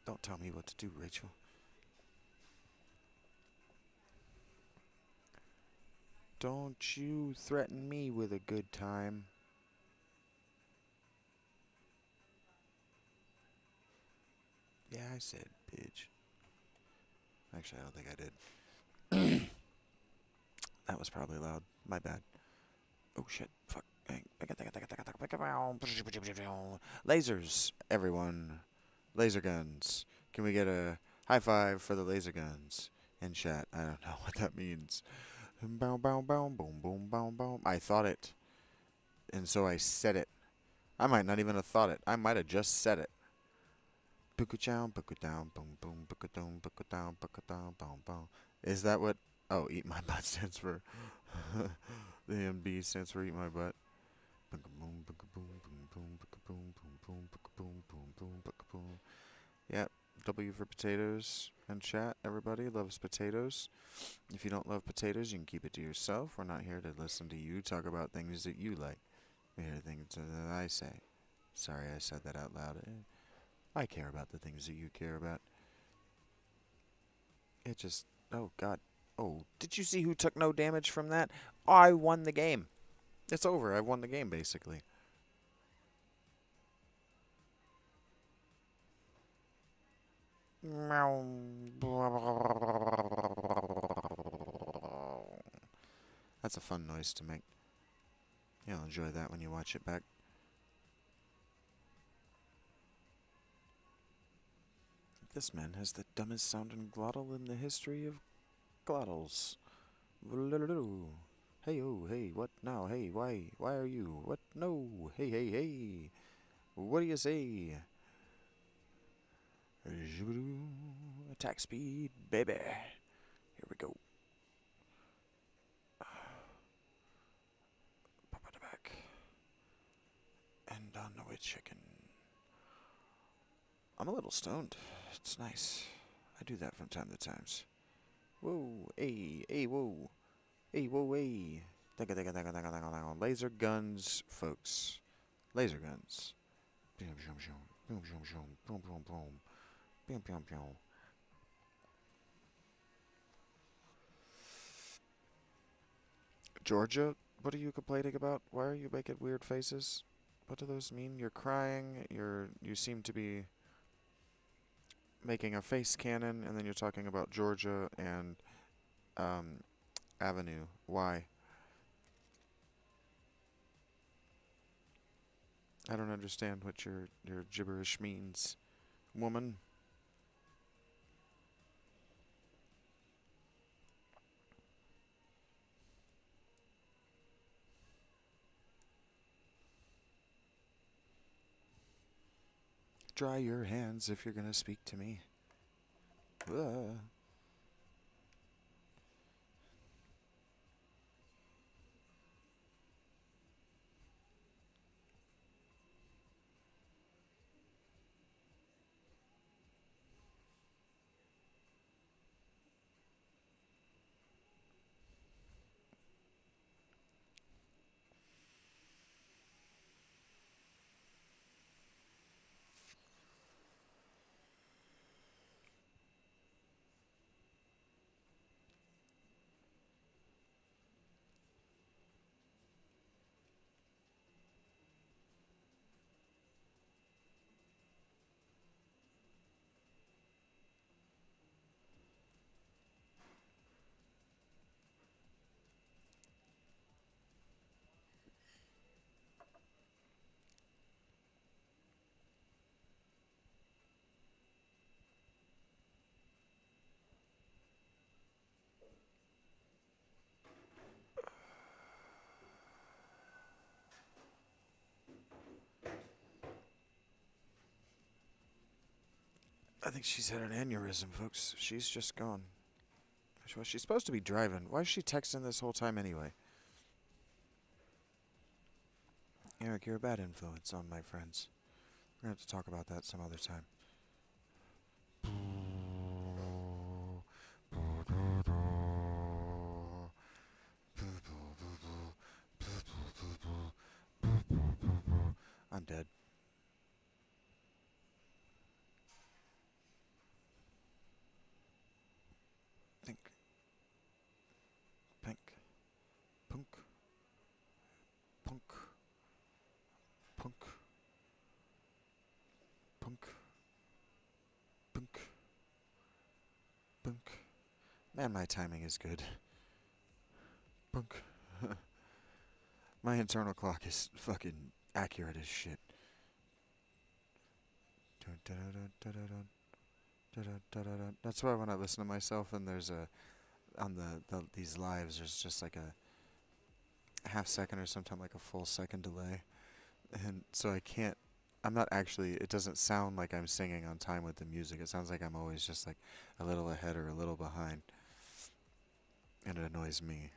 Don't tell me what to do, Rachel. Don't you threaten me with a good time. Yeah, I said bitch. Actually, I don't think I did. That was probably loud. My bad. Oh shit. Fuck. Lasers, everyone. Laser guns. Can we get a high five for the laser guns in chat? I don't know what that means. Boom, boom, boom, boom, boom, boom, boom. I thought it, and so I said it. I might not even have thought it. I might have just said it. Boom, boom, down, boom, boom. Is that what? Oh, eat my butt stands for. The MB stands for eat my butt. Boom, boom, boom, boom, boom, boom, boom, boom, boom, boom. Yeah, W for potatoes and chat. Everybody loves potatoes. If you don't love potatoes, you can keep it to yourself. We're not here to listen to you talk about things that you like. We're here to things that I say. Sorry, I said that out loud. I care about the things that you care about. It just, oh god. Oh, did you see who took no damage from that? I won the game. It's over. I won the game, basically. That's a fun noise to make. You'll enjoy that when you watch it back. This man has the dumbest sounding glottal in the history of glottals. Hey, oh, hey, what now? Hey, why are you? What? No, hey, hey, hey. What do you say? Attack speed, baby. Here we go. Pop it back. And on the way, chicken. I'm a little stoned. It's nice. I do that from time to time. Whoa, hey, hey, whoa. Hey, whoa, hey. Laser guns, folks. Laser guns. Boom, boom, boom, boom, boom, boom, boom, boom, boom, boom, boom. Georgia, what are you complaining about? Why are you making weird faces? What do those mean? You're crying. You seem to be making a face cannon, and then you're talking about Georgia and um, Avenue. Why? I don't understand what your gibberish means, woman. Dry your hands if you're gonna speak to me. I think she's had an aneurysm, folks. She's just gone. Well, she's supposed to be driving. Why is she texting this whole time anyway? Eric, you're a bad influence on my friends. We're going to have to talk about that some other time. I'm dead. Pink. Pink. Punk. Punk. Punk. Punk. Bunk. Man, my timing is good. Bunk. My internal clock is fucking accurate as shit. That's why when I listen to myself and there's a on these lives there's just like a half second or sometimes like a full second delay, and so I'm not actually, it doesn't sound like I'm singing on time with the music. It sounds like I'm always just like a little ahead or a little behind, and it annoys me.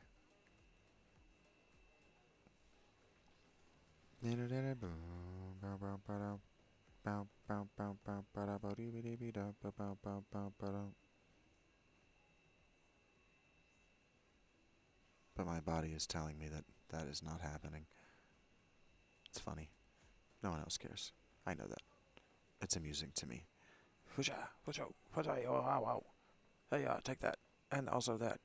But my body is telling me that that is not happening. It's funny. No one else cares. I know that. It's amusing to me. Hey, take that. And also that.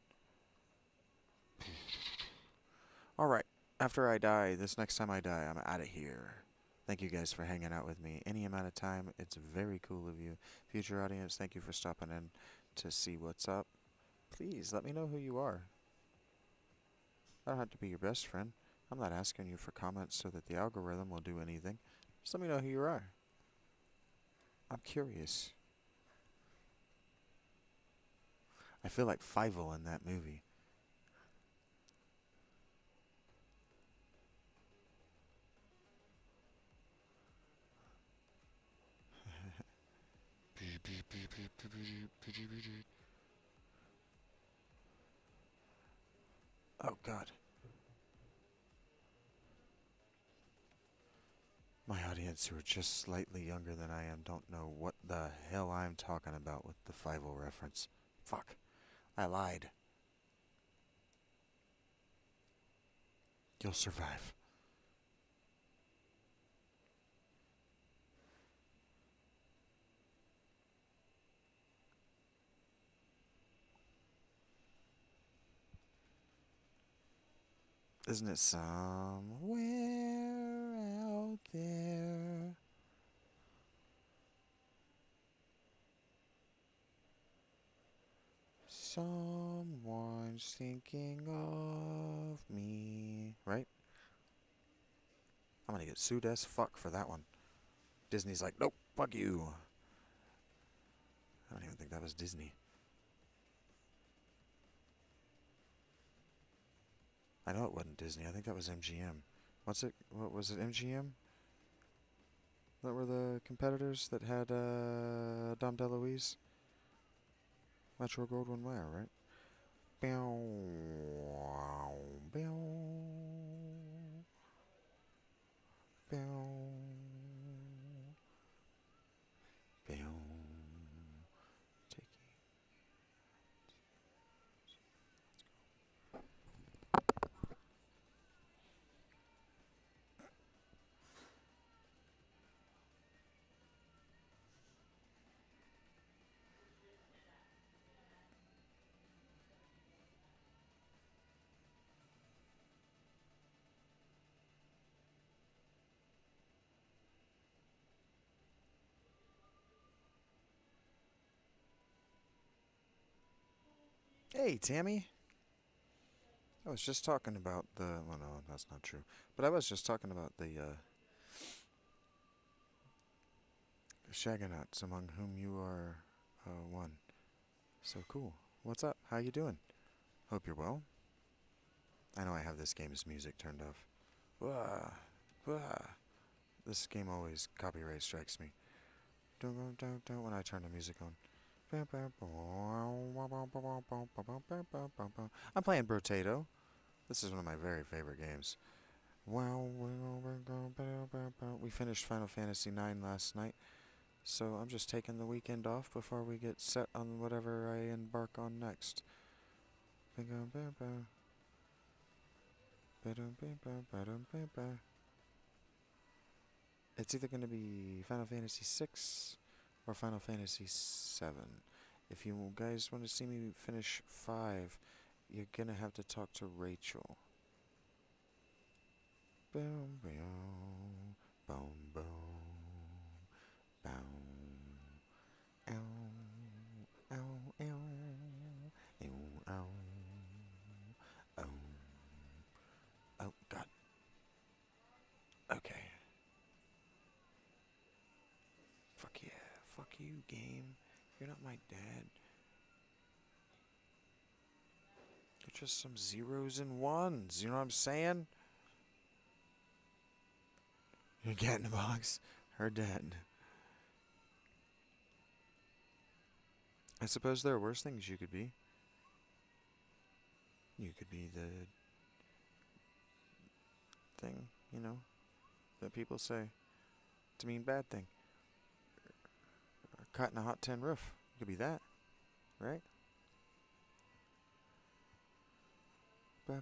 Alright. After I die, this next time I die, I'm out of here. Thank you guys for hanging out with me any amount of time. It's very cool of you. Future audience, thank you for stopping in to see what's up. Please, let me know who you are. I don't have to be your best friend. I'm not asking you for comments so that the algorithm will do anything. Just let me know who you are. I'm curious. I feel like Fievel in that movie. Oh god. My audience who are just slightly younger than I am don't know what the hell I'm talking about with the Fievel reference. Fuck. I lied. You'll survive. Isn't it somewhere out there? Someone's thinking of me. Right? I'm gonna get sued as fuck for that one. Disney's like, nope, fuck you. I don't even think that was Disney. I know it wasn't Disney. I think that was MGM. What was it, MGM? That were the competitors that had Dom DeLuise? Metro Goldwyn Mayer, right? Bow, bow, bow, bow. Taking. Hey, Tammy. I was just talking about the. Well, no, that's not true. But I was just talking about the Shagonauts, among whom you are one. So cool. What's up? How you doing? Hope you're well. I know I have this game's music turned off. Wah, wah. This game always copyright strikes me. Don't when I turn the music on. I'm playing Brotato. This is one of my very favorite games. We finished Final Fantasy IX last night, so I'm just taking the weekend off before we get set on whatever I embark on next. It's either going to be Final Fantasy VI or Final Fantasy VII. If you guys want to see me finish 5, you're going to have to talk to Rachel. Boom, boom, boom, boom, boom. Ow, ow, ow. Okay. Fuck yeah. Fuck you, game. You're not my dad. You're just some zeros and ones. You know what I'm saying? Your cat in the box. Her dad. I suppose there are worse things you could be. You could be the thing, that people say to mean bad thing. Cut in a hot tin roof. You could be that, right? I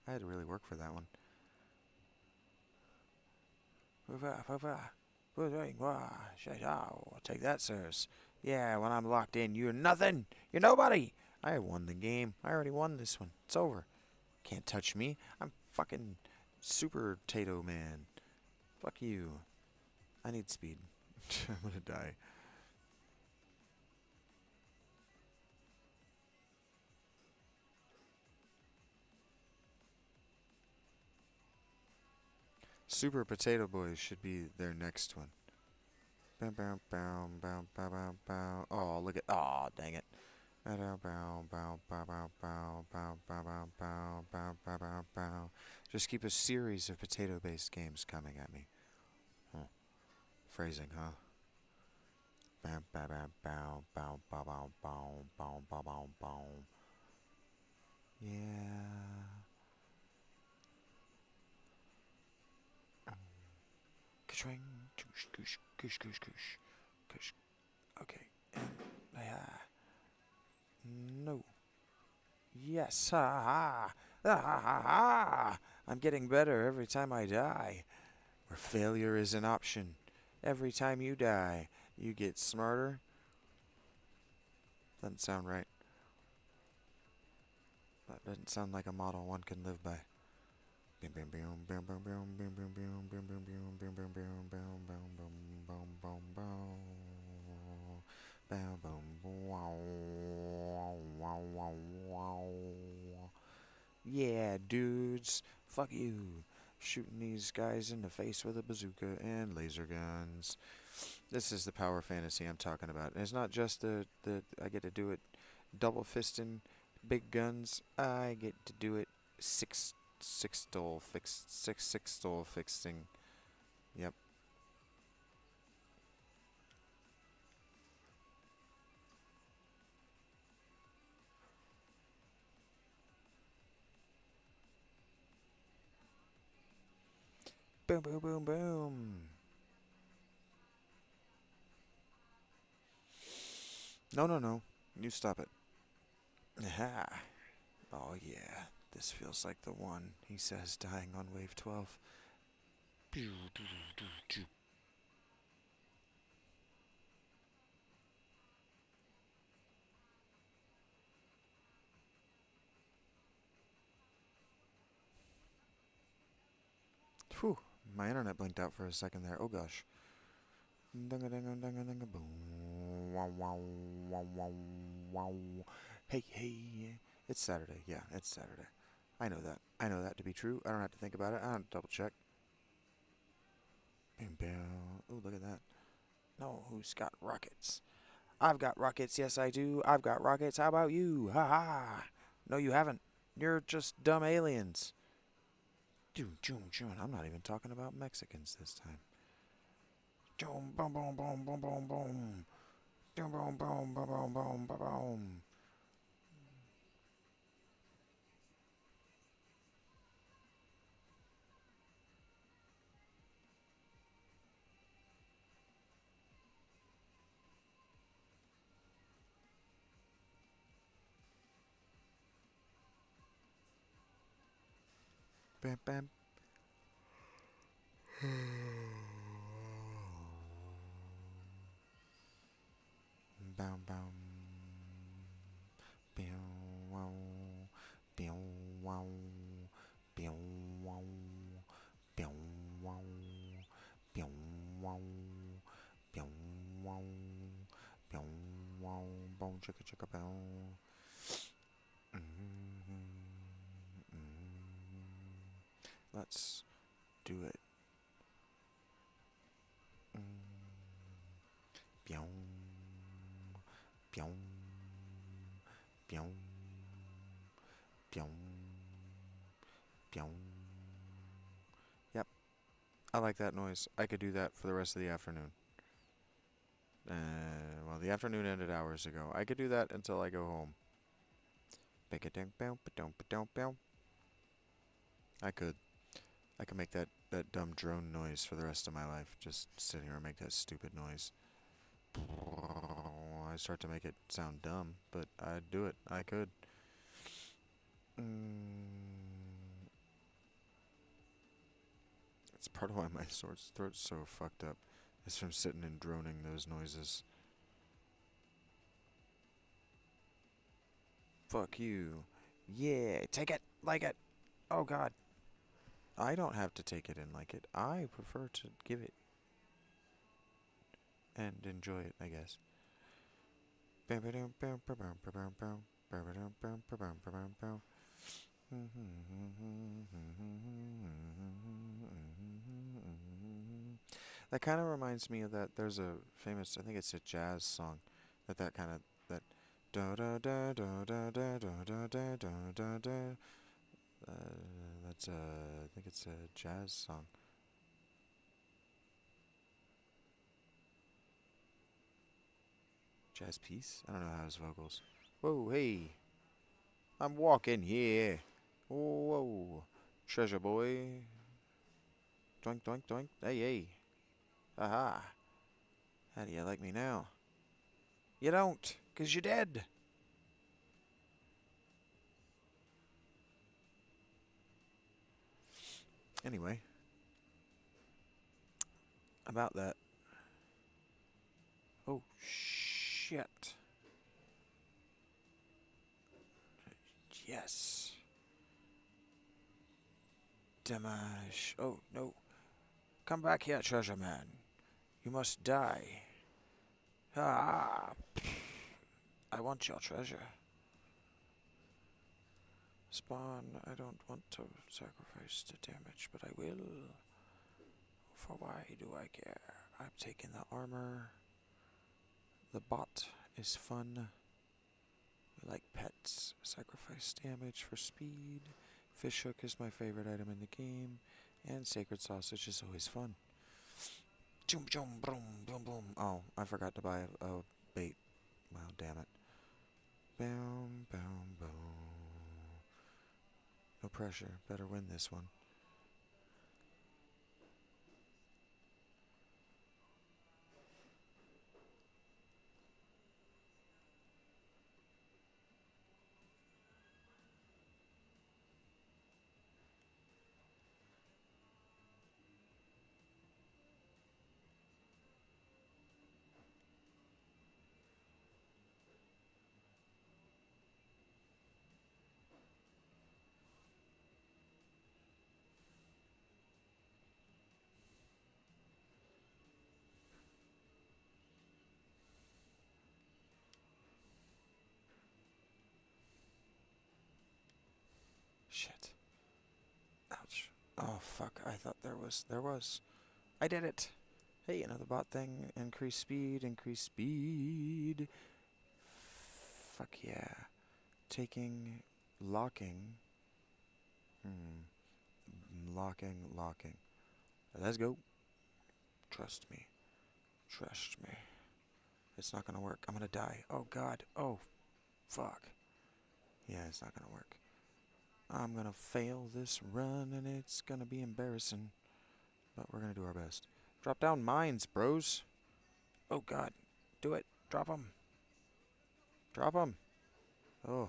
had to really work for that one. Take that, sirs. Yeah, when I'm locked in, you're nothing. You're nobody. I won the game. I already won this one. It's over. Can't touch me. I'm fucking Super Tato Man. Fuck you. I need speed. I'm gonna die. Super Potato Boys should be their next one. Oh, look at. Oh, dang it. Just keep a series of potato-based games coming at me. Huh. Phrasing, huh? Yeah. Kashwing. Koosh, koosh, koosh, koosh, koosh. Koosh. Okay. And, yeah. No. Yes. Ha ha. Ha ha ha ha. I'm getting better every time I die. Where failure is an option. Every time you die, you get smarter. Doesn't sound right. That doesn't sound like a model one can live by. Yeah, dudes. Fuck you. Shooting these guys in the face with a bazooka and laser guns. This is the power fantasy I'm talking about. And it's not just the I get to do it double fisting big guns. I get to do it six stole fixing. Yep. Boom boom boom boom. No no no. You stop it. Aha. Oh yeah. This feels like the one, he says, dying on wave 12. Whew. My internet blinked out for a second there. Oh gosh. Boom. Wow, wow, wow, wow, wow. Hey, hey. It's Saturday. Yeah, it's Saturday. I know that. I know that to be true. I don't have to think about it. I don't have to double check. Bam, bam. Oh, look at that. No, who's got rockets? I've got rockets. Yes, I do. I've got rockets. How about you? Ha ha. No, you haven't. You're just dumb aliens. I'm not even talking about Mexicans this time. Boom, boom, boom, boom, boom, boom, boom. Boom, boom, boom, boom, boom, boom, boom, boom. Bam, bam. Bam, bam. Bow, wow. Bow, wow. Bow, wow. Bow, wow. Bow, wow. Bow, wow. Bow, wow. Bow, chicka, chicka, bow. Let's do it. Pyong, pyong, pyong, pyong, pyong. Yep, I like that noise. I could do that for the rest of the afternoon. Well, the afternoon ended hours ago. I could do that until I go home. I could. I could make that dumb drone noise for the rest of my life. Just sit here and make that stupid noise. I start to make it sound dumb, but I'd do it. I could. It's part of why my throat's so fucked up. It's from sitting and droning those noises. Fuck you. Yeah, take it, like it. Oh god. I don't have to take it and like it. I prefer to give it and enjoy it, I guess. That kind of reminds me of that. There's a famous, I think it's a jazz song, that kind of that da da da da da da da da da da da. That's I think it's a jazz song. Jazz piece? I don't know how his vocals. Whoa, hey, I'm walking here. Whoa, treasure boy. Doink, doink, doink. Hey, hey. Aha. How do you like me now? You don't, 'cause you're dead. Anyway, about that. Oh, shit. Yes. Damage. Oh, no. Come back here, treasure man. You must die. Ah. I want your treasure. Spawn, I don't want to sacrifice the damage, but I will. For why do I care? I'm taking the armor. The bot is fun. We like pets. Sacrifice damage for speed. Fish hook is my favorite item in the game. And sacred sausage is always fun. Choom choom boom boom boom. Oh, I forgot to buy a bait. Well, damn it. Boom boom boom. No pressure. Better win this one. Shit. Ouch. Oh, fuck. I thought there was. There was. I did it. Hey, another bot thing. Increase speed. Increase speed. Fuck yeah. Taking. Locking. Locking. Let's go. Trust me. Trust me. It's not gonna work. I'm gonna die. Oh, God. Oh, fuck. Yeah, it's not gonna work. I'm gonna fail this run, and it's gonna be embarrassing. But we're gonna do our best. Drop down mines, bros. Oh, God. Do it. Drop them. Drop them. Oh.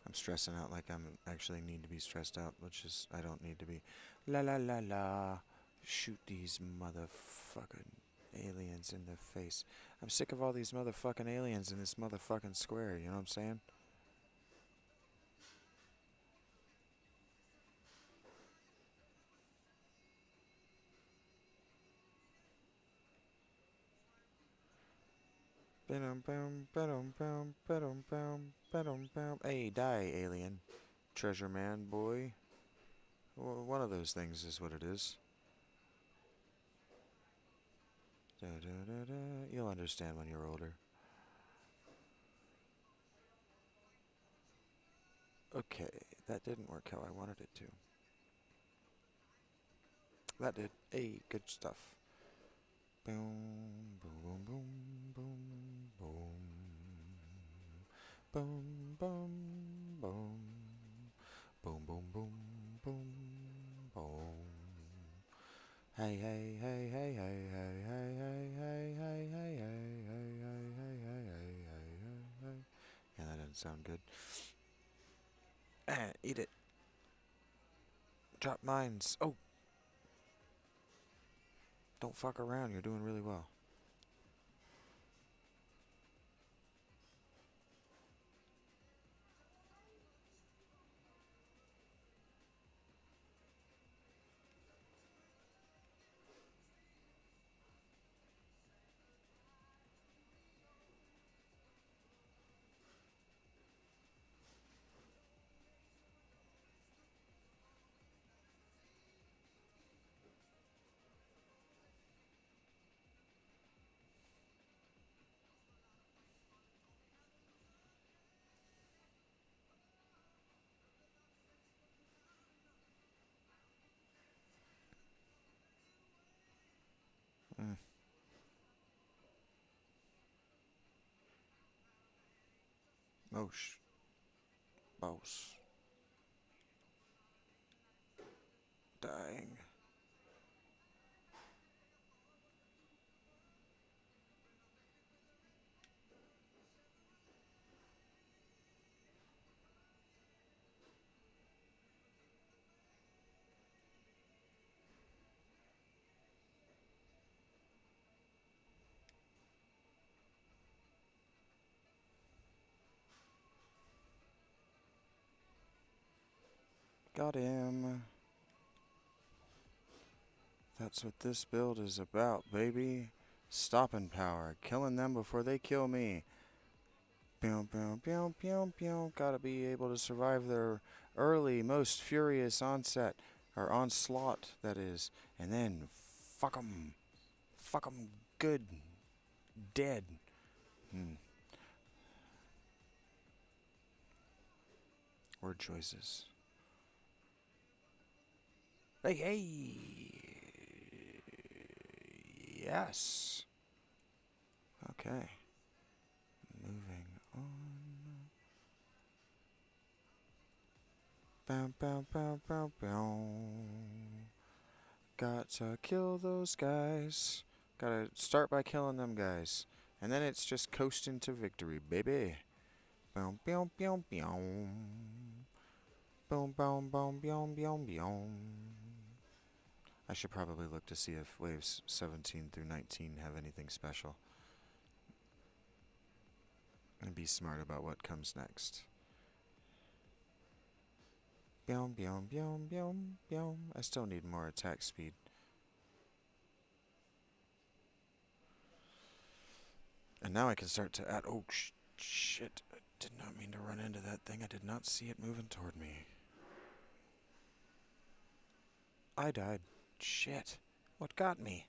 I'm stressing out like I'm actually need to be stressed out, which is I don't need to be. La la la la. Shoot these motherfucking aliens in the face. I'm sick of all these motherfucking aliens in this motherfucking square, you know what I'm saying? Hey, die, alien. Treasure man, boy. One of those things is what it is. You'll understand when you're older. Okay, that didn't work how I wanted it to. That did. Hey, good stuff. Boom, boom, boom, boom, boom, boom, boom, boom, boom, boom, boom, boom, boom. Hey, hey, hey, hey, hey, hey, hey, hey, hey, hey, hey, hey, hey, hey, hey, hey, hey, hey. Yeah, that doesn't sound good. Eat it. Drop mines. Oh, don't fuck around. You're doing really well. Mm. Oh, boss. Dying. Got him. That's what this build is about, baby. Stopping power. Killing them before they kill me. Pew, pew, pew, pew, pew. Gotta be able to survive their early, most furious onset. Or onslaught, that is. And then fuck 'em. Fuck 'em good. Dead. Hmm. Word choices. Hey, hey. Yes. Okay. Moving on. Bow, bow, bow, bow, bow. Got to kill those guys. Gotta start by killing them guys. And then it's just coasting to victory, baby. Boom, boom, boom, boom. Boom, boom, boom, boom, boom, boom. I should probably look to see if waves 17 through 19 have anything special. And be smart about what comes next. Boom, boom, boom, boom, boom. I still need more attack speed. And now I can start to add... Oh, shit. I did not mean to run into that thing. I did not see it moving toward me. I died. Shit. What got me?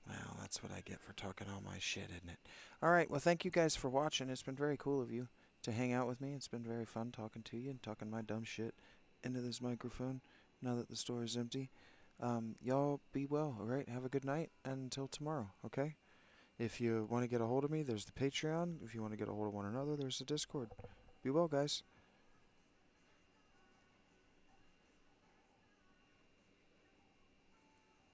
Well, that's what I get for talking all my shit, isn't it? Alright, well, thank you guys for watching. It's been very cool of you to hang out with me. It's been very fun talking to you and talking my dumb shit into this microphone now that the store is empty. Y'all be well, alright? Have a good night, and until tomorrow, okay? If you want to get a hold of me, there's the Patreon. If you want to get a hold of one another, there's the Discord. Be well, guys.